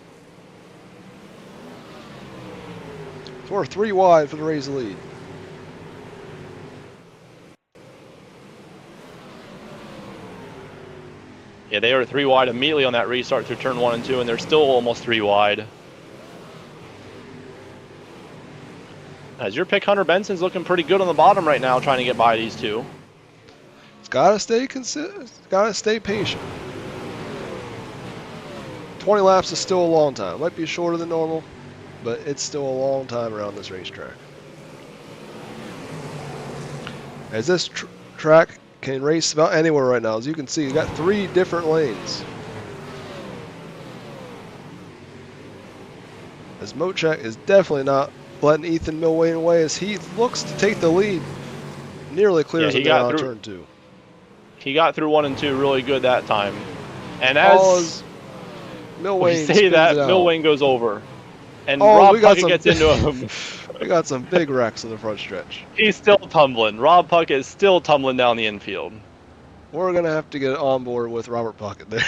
So we're 3 wide for the Rays lead. Yeah, they were 3 wide immediately on that restart through turn 1 and 2, and they're still almost 3 wide. As your pick, Hunter Benson's looking pretty good on the bottom right now, trying to get by these two. It's gotta stay consistent. Gotta stay patient. 20 laps is still a long time. It might be shorter than normal, but it's still a long time around this racetrack. As this track can race about anywhere right now. As you can see, you got 3 different lanes. As Mochek is definitely not letting Ethan Milwane away as he looks to take the lead. Nearly clears him down on turn 2. He got through 1 and 2 really good that time. And as Milwane say that, Milwane goes over. And Rob Rob Puckett gets into him. We got some big wrecks in the front stretch. He's still tumbling. Rob Puckett is still tumbling down the infield. We're going to have to get on board with Robert Puckett there.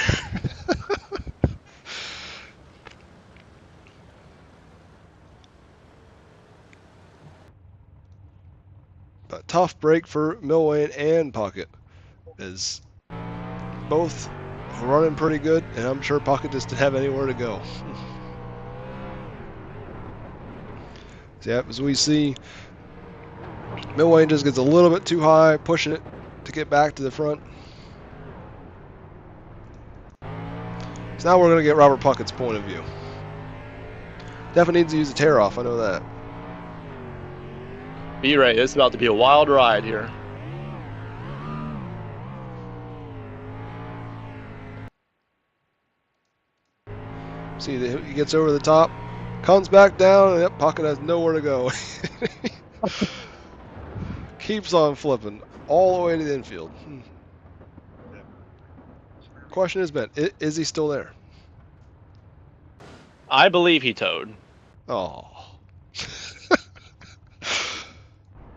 A tough break for Milwane and Puckett, as both running pretty good, and I'm sure Puckett just didn't have anywhere to go. So, yeah, as we see, Milwane just gets a little bit too high, pushing it to get back to the front. So now we're going to get Robert Puckett's point of view. Definitely needs to use a tear off, I know that. Be right, it's about to be a wild ride here. See, he gets over the top, comes back down, and that Puckett has nowhere to go. Keeps on flipping all the way to the infield. Question is, Ben, is he still there? I believe he towed. Oh.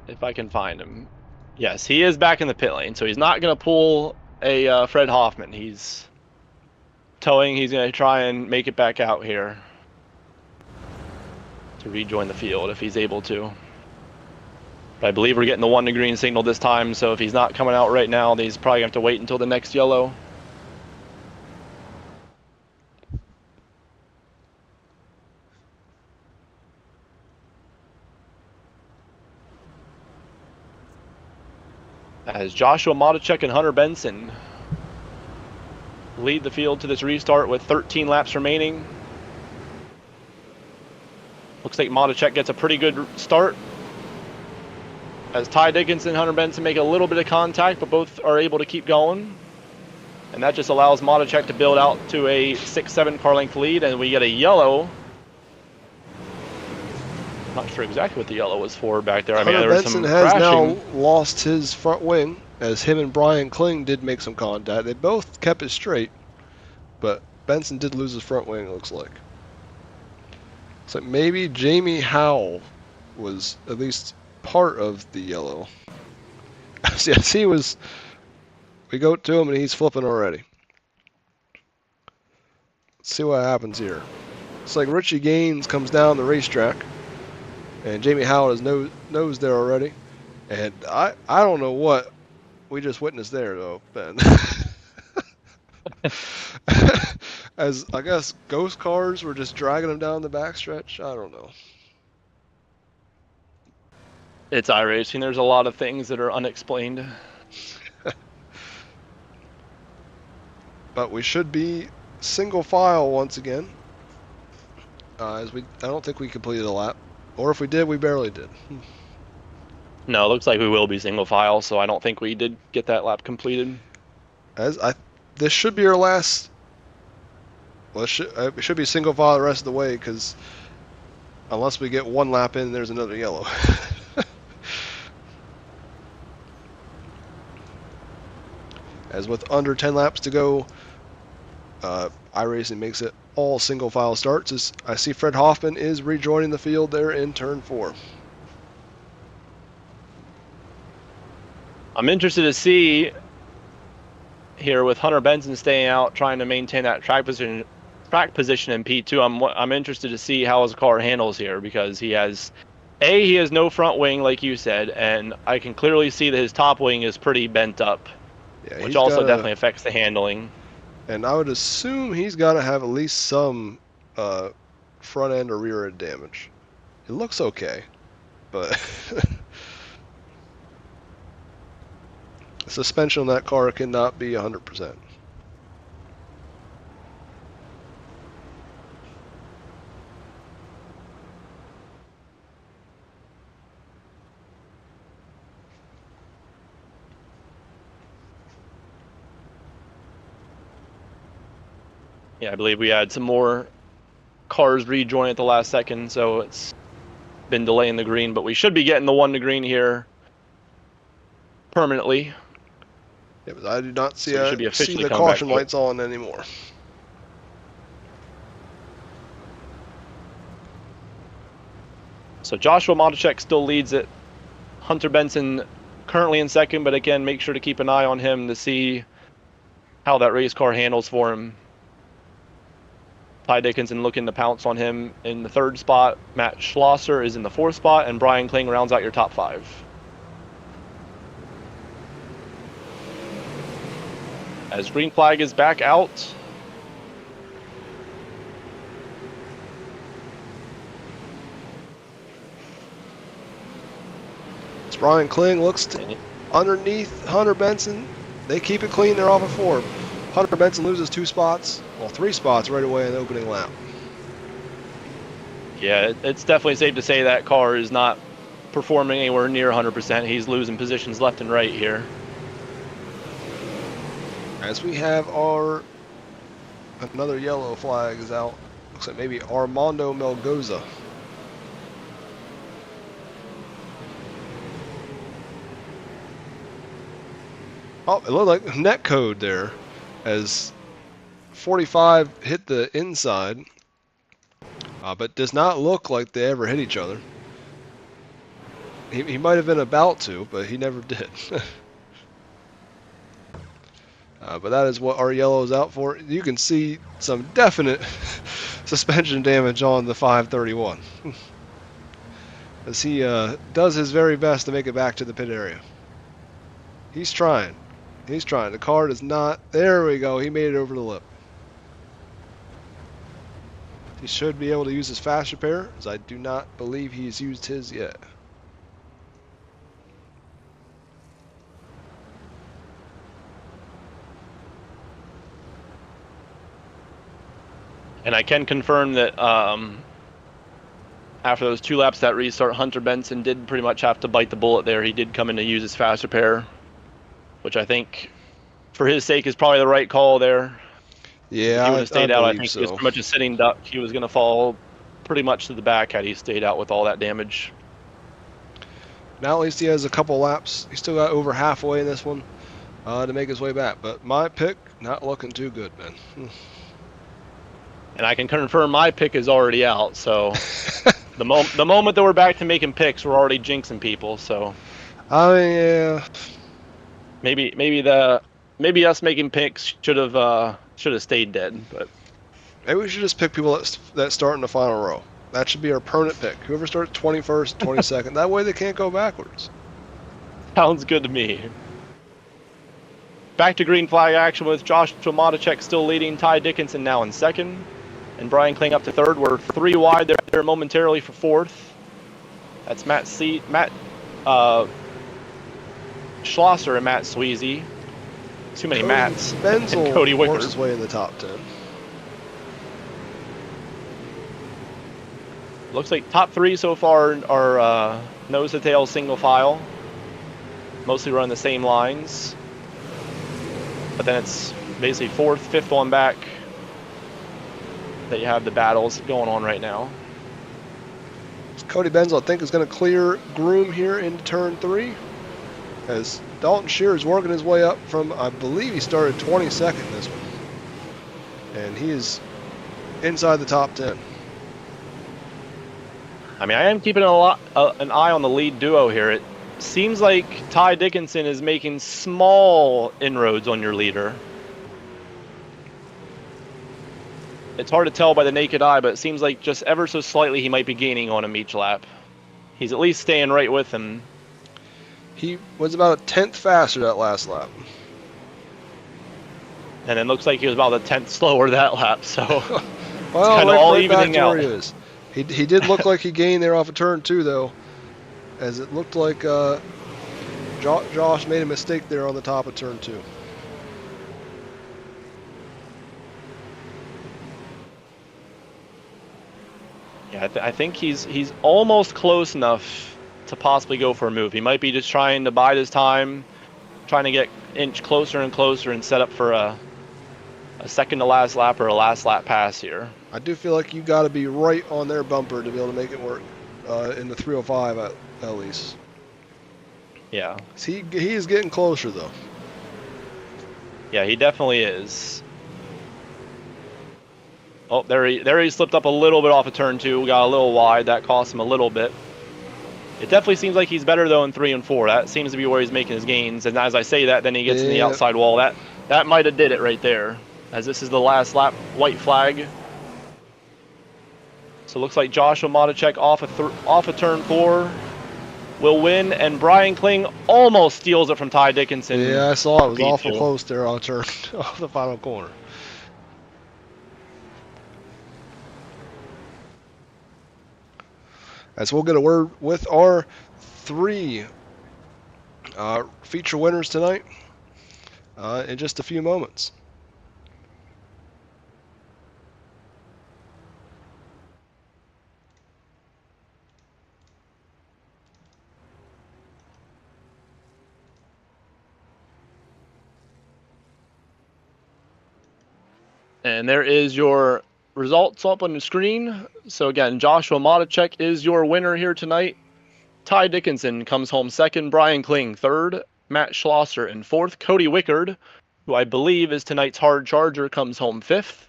If I can find him. Yes, he is back in the pit lane, so he's not going to pull Fred Hoffman. He's towing. He's going to try and make it back out here to rejoin the field if he's able to. But I believe we're getting the 1 to green signal this time, so if he's not coming out right now, then he's probably going to have to wait until the next yellow. As Joshua Modicek and Hunter Benson lead the field to this restart with 13 laps remaining. Looks like Modicek gets a pretty good start. As Ty Dickinson and Hunter Benson make a little bit of contact, but both are able to keep going. And that just allows Modicek to build out to a 6-7 car length lead, and we get a yellow. Not sure exactly what the yellow was for back there. I mean, Hunter there was Benson some has crashing. now lost his front wing, as him and Brian Kling did make some contact. They both kept it straight, but Benson did lose his front wing, it looks like. Looks like maybe 𝐒𝐫𝐄𝐒 was at least part of the yellow. Yes, he was. We go to him and he's flipping already. Let's see what happens here. It's like Richie Gaines comes down the racetrack, and 𝐒𝐫𝐄𝐒 is nose there already. And I don't know what we just witnessed there, though, Ben. As I guess ghost cars were just dragging him down the backstretch. I don't know. It's iRacing. There's a lot of things that are unexplained. But we should be single file once again. I don't think we completed a lap, or if we did, we barely did. No, it looks like we will be single file, so I don't think we did get that lap completed. This should be our last. Well, it should be single file the rest of the way, because unless we get one lap in, there's another yellow. As with under 10 laps to go, iRacing makes it all single file starts. As I see Fred Hoffman is rejoining the field there in turn 4. I'm interested to see here with Hunter Benson staying out, trying to maintain that track position in P2. I'm interested to see how his car handles here, because he has no front wing, like you said, and I can clearly see that his top wing is pretty bent up, Yeah, which also definitely affects the handling. And I would assume he's got to have at least some front end or rear end damage. It looks okay, but the suspension on that car cannot be 100%. Yeah, I believe we had some more cars rejoin at the last second, so it's been delaying the green, but we should be getting the 1 to green here permanently. Yeah, but I do not see, So see the caution lights on anymore. So Joshua Modicek still leads it. Hunter Benson currently in second, but again, make sure to keep an eye on him to see how that race car handles for him. Ty Dickinson looking to pounce on him in the 3rd spot. Matt Schlosser is in the 4th spot, and Brian Kling rounds out your top 5. As green flag is back out. As Brian Kling looks underneath Hunter Benson. They keep it clean. They're off of 4. Hunter Benson loses 2 spots, well, 3 spots right away in the opening lap. Yeah, it's definitely safe to say that car is not performing anywhere near 100%. He's losing positions left and right here. As we have another yellow flag is out. Looks like maybe Armando Melgoza. Oh, it looked like net code there, as 45 hit the inside, but does not look like they ever hit each other. He might have been about to, but he never did. But that is what our yellow is out for. You can see some definite suspension damage on the 531. As he does his very best to make it back to the pit area. He's trying. He's trying. The car does not. There we go. He made it over the lip. He should be able to use his fast repair, as I do not believe he's used his yet. And I can confirm that after those 2 laps that restart, Hunter Benson did pretty much have to bite the bullet there. He did come in to use his fast repair, which I think, for his sake, is probably the right call there. Yeah, if he would have stayed out, I think so. he was pretty much a sitting duck. He was going to fall pretty much to the back had he stayed out with all that damage. Now at least he has a couple laps. He's still got over halfway in this one to make his way back. But my pick, not looking too good, man. And I can confirm my pick is already out. So the moment that we're back to making picks, we're already jinxing people. So I mean, yeah. Maybe us making picks should have stayed dead. But maybe we should just pick people that start in the final row. That should be our permanent pick. Whoever starts 21st, 22nd. That way they can't go backwards. Sounds good to me. Back to green flag action with Joshua Matichek still leading. Ty Dickinson now in second. And Brian Kling up to third. We're 3 wide there momentarily for fourth. That's Matt Schlosser and Matt Sweezy. Too many Matts. Benzel and Cody Wickard. works his way in the top 10. Looks like top 3 so far are nose to tail single file. Mostly run the same lines. But then it's basically 4th, 5th one back that you have the battles going on right now. Cody Benzel, I think, is going to clear Groom here into turn 3. As Dalton Shear is working his way up from, I believe he started 22nd this one. And he is inside the top 10. I mean, I am keeping an eye on the lead duo here. It seems like Ty Dickinson is making small inroads on your leader. It's hard to tell by the naked eye, but it seems like just ever so slightly he might be gaining on him each lap. He's at least staying right with him. He was about a 10th faster that last lap. And it looks like he was about a 10th slower that lap, so well, kind of all evening out. He did look like he gained there off of turn 2, though, as it looked like Josh made a mistake there on the top of turn 2. Yeah, I think he's almost close enough to possibly go for a move. He might be just trying to bide his time, trying to get inch closer and closer and set up for a second to last lap or a last lap pass here. I do feel like you got to be right on their bumper to be able to make it work in the 305 at least. Yeah. He is getting closer though. Yeah, he definitely is. Oh, there he slipped up a little bit off of turn 2. We got a little wide. That cost him a little bit. It definitely seems like he's better though in 3 and 4. That seems to be where he's making his gains. And as I say that, then he gets in the outside wall. That might have did it right there. As this is the last lap, white flag. So it looks like Joshua Matichek off of turn 4 will win, and Brian Kling almost steals it from Ty Dickinson. Yeah, I saw it was awful close there on turn off the final corner. As we'll get a word with our 3 feature winners tonight in just a few moments. And there is your results up on the screen. So again, Joshua Matichek is your winner here tonight. Ty Dickinson comes home second. Brian Kling third. Matt Schlosser in fourth. Cody Wickard, who I believe is tonight's hard charger, comes home fifth.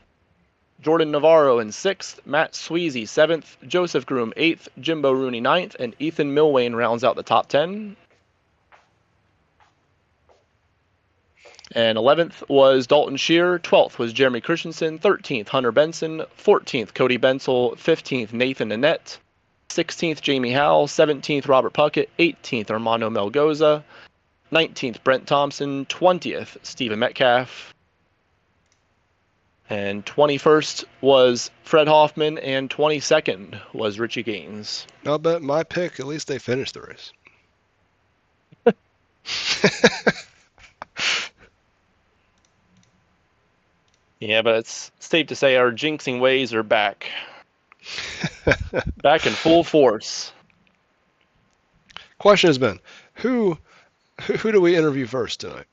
Jordan Navarro in sixth. Matt Sweezy seventh. Joseph Groom eighth. Jimbo Rooney ninth. And Ethan Milwain rounds out the top 10. And 11th was Dalton Shear. 12th was Jeremy Christensen. 13th, Hunter Benson. 14th, Cody Bensel. 15th, Nathan Annette. 16th, Jamie Howell. 17th, Robert Puckett. 18th, Armando Melgoza. 19th, Brent Thompson. 20th, Stephen Metcalf. And 21st was Fred Hoffman, and 22nd was Richie Gaines. I'll bet my pick, at least they finished the race. Yeah, but it's safe to say our jinxing ways are back. Back in full force. Question has been, who do we interview first tonight?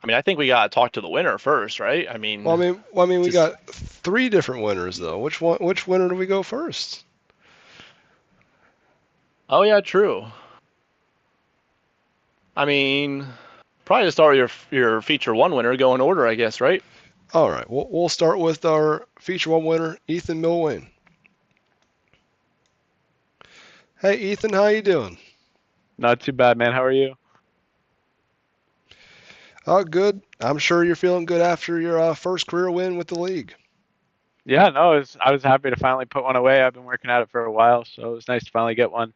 I mean, I think we got to talk to the winner first, right? I mean, we got 3 different winners though. Which winner do we go first? Oh yeah, true. I mean, probably to start with your feature 1 winner, go in order, I guess, right? All right. We'll start with our feature 1 winner, Ethan Milwain. Hey Ethan, how you doing? Not too bad, man. How are you? Oh, good. I'm sure you're feeling good after your first career win with the league. Yeah, no, I was happy to finally put one away. I've been working at it for a while, so it was nice to finally get one.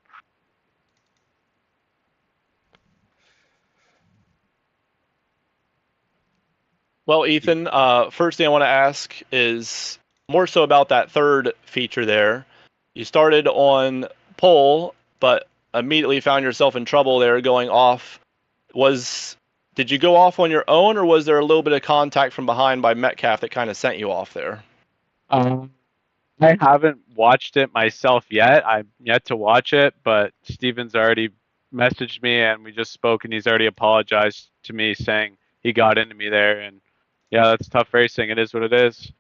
Well, Ethan, first thing I want to ask is more so about that third feature there. You started on pole, but immediately found yourself in trouble there going off. Did you go off on your own, or was there a little bit of contact from behind by Metcalf that kind of sent you off there? I haven't watched it myself yet. I'm yet to watch it, but Steven's already messaged me, and we just spoke, and he's already apologized to me, saying he got into me there. And yeah, that's tough racing. It is what it is.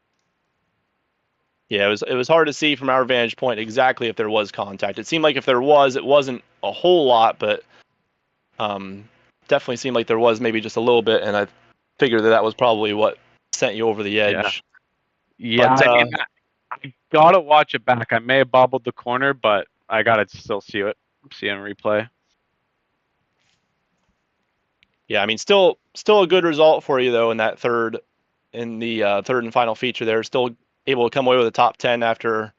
Yeah, it was hard to see from our vantage point exactly if there was contact. It seemed like if there was, it wasn't a whole lot, but definitely seemed like there was maybe just a little bit, and I figured that was probably what sent you over the edge. Yeah, but, I gotta watch it back. I may have bobbled the corner, but I gotta still see it in replay. Yeah, I mean, still a good result for you though in the third and final feature there. Still able to come away with a top 10 after.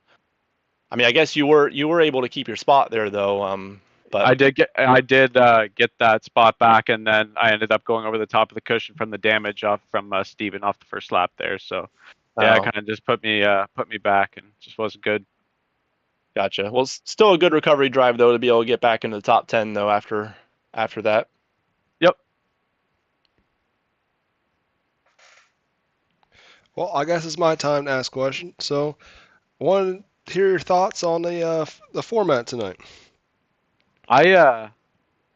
I mean, I guess you were able to keep your spot there though. But I did get that spot back, and then I ended up going over the top of the cushion from the damage off from Steven off the first lap there. So yeah, it kind of just put me back, and just wasn't good. Gotcha. Well, still a good recovery drive though to be able to get back into the top 10 though after that. Yep. Well, I guess it's my time to ask a question. So, I wanted to hear your thoughts on the format tonight. I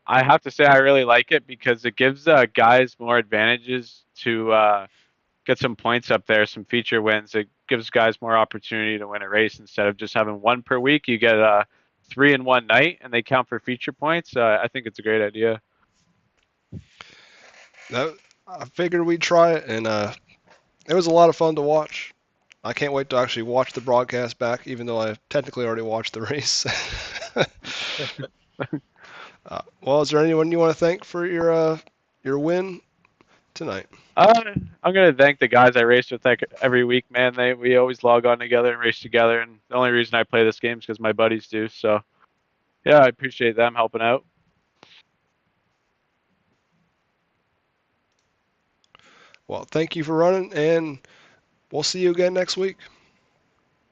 have to say I really like it because it gives guys more advantages to get some points up there, some feature wins. It gives guys more opportunity to win a race instead of just having 1 per week. You get 3 in one night, and they count for feature points. I think it's a great idea. I figured we'd try it, and it was a lot of fun to watch. I can't wait to actually watch the broadcast back, even though I technically already watched the race. Well, is there anyone you want to thank for your win tonight? I'm gonna thank the guys I race with every week, man. We always log on together and race together, and the only reason I play this game is because my buddies do. So yeah, I appreciate them helping out. Well, thank you for running, and we'll see you again next week.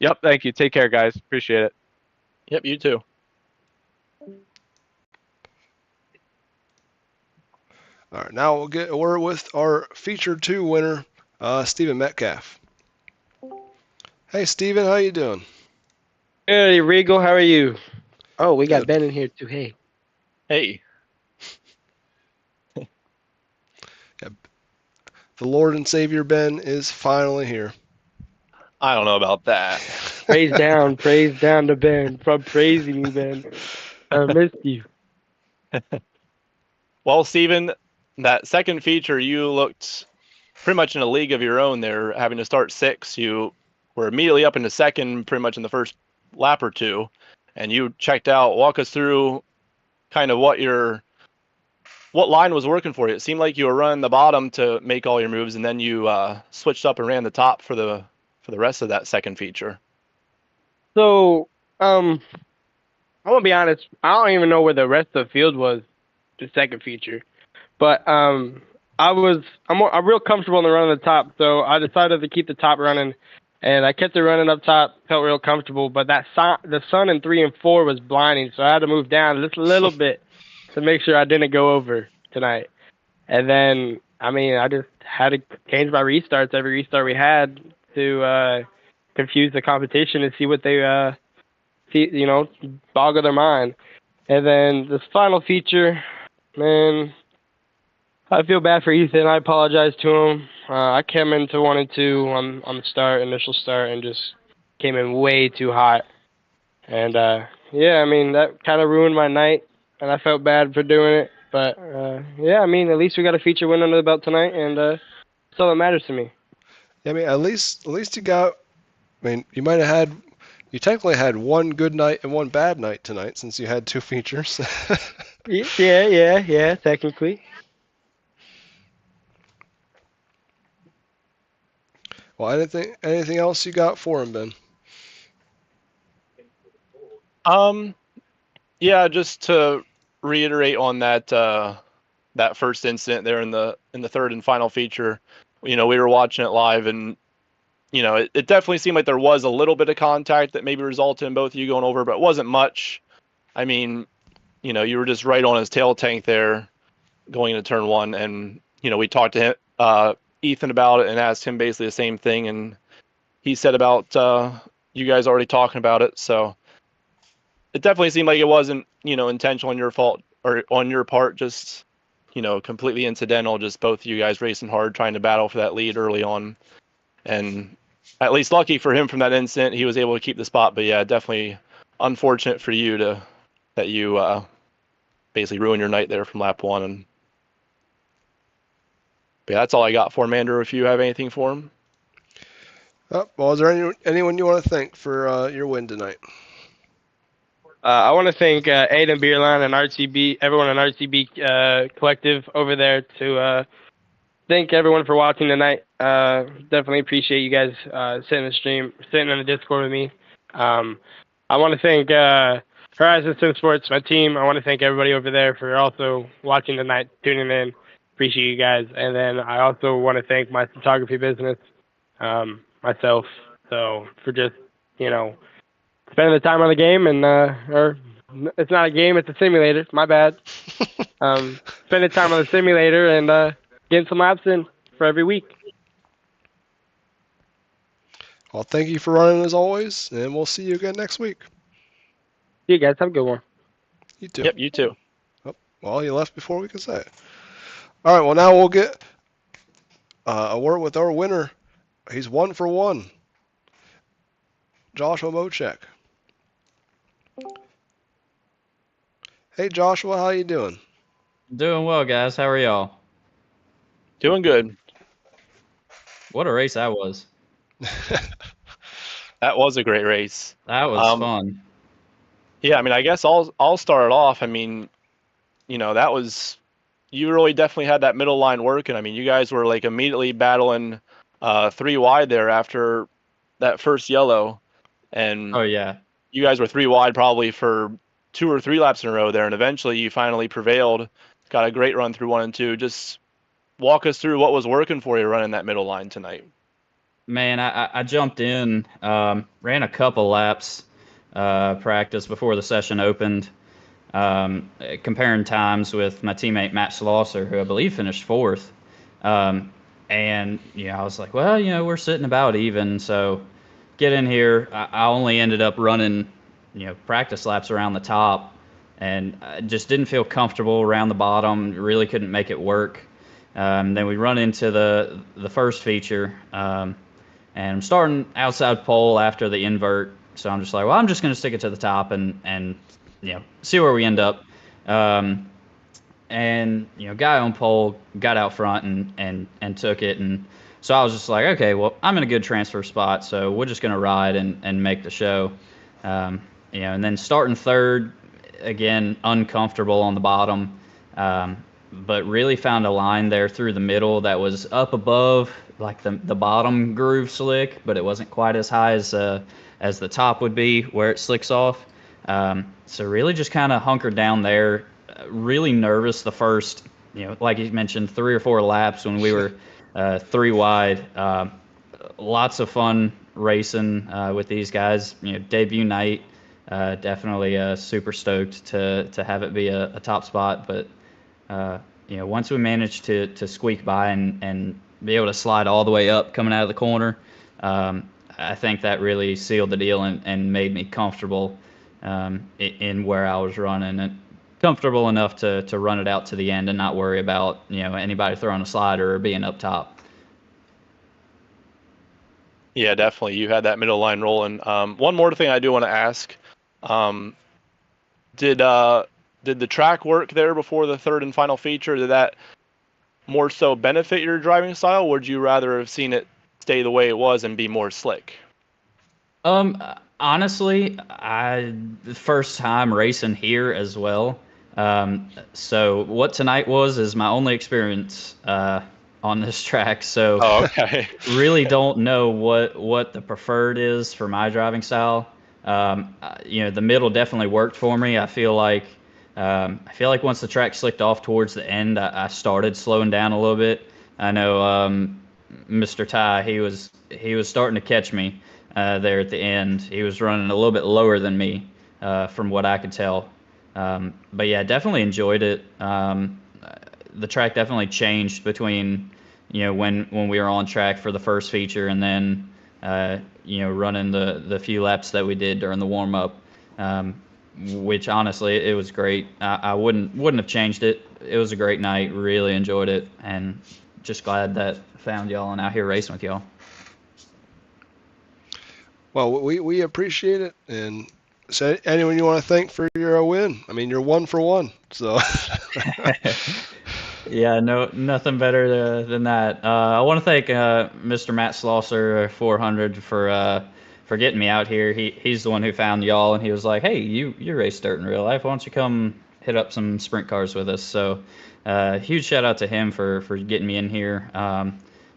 Yep, thank you. Take care, guys. Appreciate it. Yep, you too. All right, now we're with our feature 2 winner, Stephen Metcalf. Hey, Stephen, how you doing? Hey, Reigel, how are you? Oh, we got Good. Ben in here too. Hey. Hey. The Lord and Savior Ben is finally here. I don't know about that. Praise down to Ben. From praising you, Ben. I missed you. Well, Steven, that second feature, you looked pretty much in a league of your own there, having to start 6. You were immediately up into second pretty much in the first lap or 2, and you checked out. Walk us through kind of what your what line was working for you? It seemed like you were running the bottom to make all your moves, and then you switched up and ran the top for the rest of that second feature. So, I'm gonna be honest. I don't even know where the rest of the field was, the second feature. But I'm real comfortable in the run of the top, so I decided to keep the top running, and I kept it running up top. Felt real comfortable, but the sun in 3 and 4 was blinding, so I had to move down just a little bit to make sure I didn't go over tonight. And then, I mean, I just had to change my restarts every restart we had to confuse the competition and see what they boggle their mind. And then this final feature, man, I feel bad for Ethan. I apologize to him. I came into 1 and 2 on the initial start, and just came in way too hot. And yeah, I mean, that kind of ruined my night, and I felt bad for doing it. But yeah, I mean, at least we got a feature win under the belt tonight, and that's all that matters to me. Yeah, I mean, at least you got. I mean, you technically had one good night and one bad night tonight, since you had 2 features. Yeah, technically. Well, anything else you got for him, Ben? Yeah, just to reiterate on that that first incident there in the third and final feature. We were watching it live, and it definitely seemed like there was a little bit of contact that maybe resulted in both of you going over, but it wasn't much. I mean, you were just right on his tail tank there going into turn 1, and we talked to him, Ethan, about it, and asked him basically the same thing, and he said about you guys already talking about it. So it definitely seemed like it wasn't intentional on your fault or on your part, just completely incidental, just both of you guys racing hard, trying to battle for that lead early on. And at least lucky for him from that incident, he was able to keep the spot. But yeah, definitely unfortunate for you that you basically ruined your night there from lap 1. And but yeah, that's all I got for him. Andrew, if you have anything for him. Well, is there anyone you want to thank for your win tonight? I want to thank Aiden Beerline and RCB, everyone in RCB Collective over there, to thank everyone for watching tonight. Definitely appreciate you guys sitting in the stream, sitting in the Discord with me. I want to thank Horizon Sim Sports, my team. I want to thank everybody over there for also watching tonight, tuning in. Appreciate you guys. And then I also want to thank my photography business, myself, so for just, spending the time on the game, and or it's not a game, it's a simulator. My bad. Spending time on the simulator and getting some laps in for every week. Well, thank you for running as always, and we'll see you again next week. See you guys. Have a good one. You too. Yep, you too. Oh, well, you left before we could say it. All right, well, now we'll get a word with our winner. He's 1 for 1. Joshua Mochek. Hey, Joshua, how you doing? Doing well, guys. How are y'all? Doing good. What a race that was. That was a great race. That was fun. Yeah, I mean, I guess I'll start it off. I mean, that was, you really definitely had that middle line working. I mean, you guys were like immediately battling 3 wide there after that first yellow, and Oh yeah. you guys were 3 wide probably for 2 or 3 laps in a row there, and eventually you finally prevailed. Got a great run through 1 and 2. Just walk us through what was working for you running that middle line tonight. Man, I jumped in, ran a couple laps practice before the session opened, comparing times with my teammate Matt Schlosser, who I believe finished 4th. And I was like, well, we're sitting about even, so get in here. I only ended up running, practice laps around the top, and I just didn't feel comfortable around the bottom. Really couldn't make it work. Then we run into the first feature, and I'm starting outside pole after the invert. So I'm just like, well, I'm just going to stick it to the top and see where we end up. Guy on pole got out front and took it. And so I was just like, okay, well, I'm in a good transfer spot, so we're just going to ride and make the show. And then starting third, again, uncomfortable on the bottom. but really found a line there through the middle that was up above like the bottom groove slick, but it wasn't quite as high as the top would be where it slicks off. So really just kind of hunkered down there. Really nervous the first, like you mentioned, 3 or 4 laps when we were 3 wide. Lots of fun racing with these guys. Debut night. Definitely super stoked to have it be a top spot. But once we managed to squeak by and be able to slide all the way up coming out of the corner, I think that really sealed the deal and made me comfortable in where I was running, and comfortable enough to run it out to the end and not worry about anybody throwing a slider or being up top. Yeah, definitely. You had that middle line rolling. One more thing I do want to ask: did the track work there before the third and final feature? Did that more so benefit your driving style, or would you rather have seen it stay the way it was and be more slick? Honestly, the first time racing here as well. So what tonight is my only experience on this track. So okay. Really don't know what the preferred is for my driving style. The middle definitely worked for me. I feel like once the track slicked off towards the end, I started slowing down a little bit. I know Mr. Ty, he was starting to catch me there at the end. He was running a little bit lower than me from what I could tell. But yeah, definitely enjoyed it. The track definitely changed between when we were on track for the first feature and then running the few laps that we did during the warm up, which honestly it was great. I wouldn't have changed it. It was a great night. Really enjoyed it, and just glad that I found y'all and out here racing with y'all. Well, we appreciate it, and so anyone you want to thank for your win? I mean, you're 1 for 1, so. Yeah, nothing better than that. I want to thank Mr. Matt Slosser 400 for getting me out here. He's the one who found y'all, and he was like, "Hey, you race dirt in real life. Why don't you come hit up some sprint cars with us?" So, huge shout out to him for getting me in here.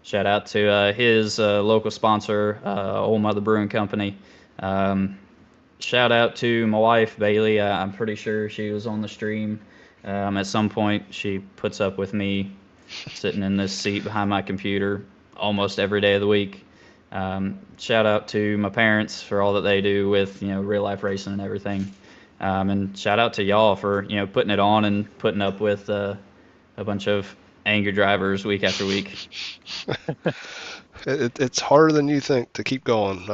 Shout out to his local sponsor, Old Mother Brewing Company. Shout out to my wife, Bailey. I'm pretty sure she was on the stream. At some point, she puts up with me sitting in this seat behind my computer almost every day of the week. Shout out to my parents for all that they do with real life racing and everything. And shout out to y'all for putting it on and putting up with a bunch of angry drivers week after week. It's harder than you think to keep going.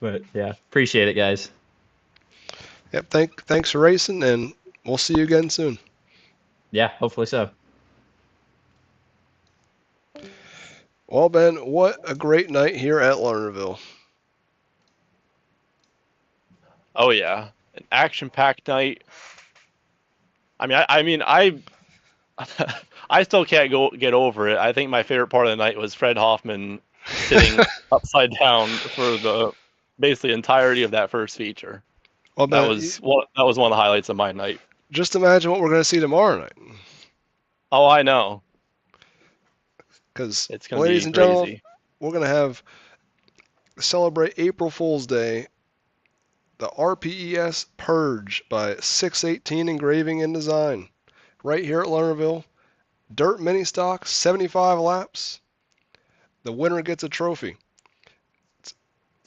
But yeah, appreciate it, guys. Yep. Thanks for racing, and we'll see you again soon. Yeah, hopefully so. Well, Ben, what a great night here at Lernerville. Oh yeah, an action-packed night. I mean, I still can't get over it. I think my favorite part of the night was Fred Hoffman sitting upside down for basically entirety of that first feature. Well, that was one of the highlights of my night. Just imagine what we're going to see tomorrow night. Oh, I know. Because, it's going to be ladies and crazy. gentlemen, we're going to celebrate April Fool's Day, the RPES Purge by 618 Engraving and Design, right here at Lernerville. Dirt mini stock, 75 laps. The winner gets a trophy. It's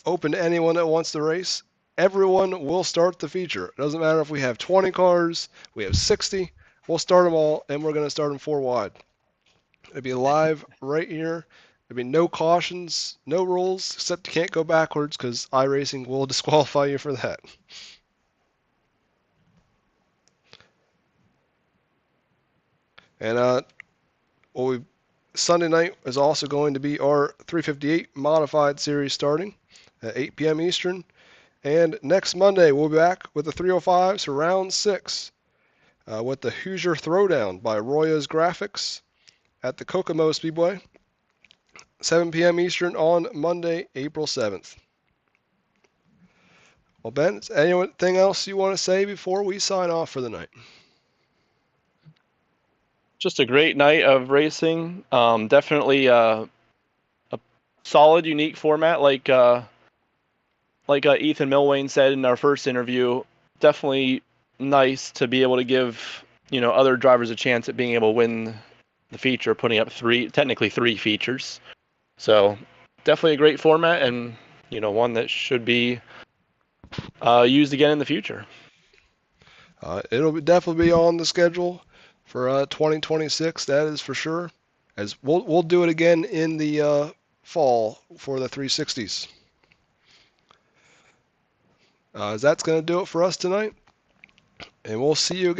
open to anyone that wants to race. Everyone will start the feature. It doesn't matter if we have 20 cars, we have 60. We'll start them all, and we're going to start them 4 wide. It'll be live right here. There'll be no cautions, no rules, except you can't go backwards because iRacing will disqualify you for that. And Sunday night is also going to be our 358 Modified Series starting at 8 p.m. Eastern. And next Monday, we'll be back with the 305s for round 6 with the Hoosier Throwdown by Roya's Graphics at the Kokomo Speedway, 7 p.m. Eastern on Monday, April 7th. Well, Ben, is anything else you want to say before we sign off for the night? Just a great night of racing. Definitely a solid, unique format, like Ethan Milwain said in our first interview. Definitely nice to be able to give other drivers a chance at being able to win the feature, putting up technically three features. So definitely a great format, and one that should be used again in the future. It'll definitely be on the schedule for 2026. That is for sure. As we'll do it again in the fall for the 360s. That's going to do it for us tonight, and we'll see you again.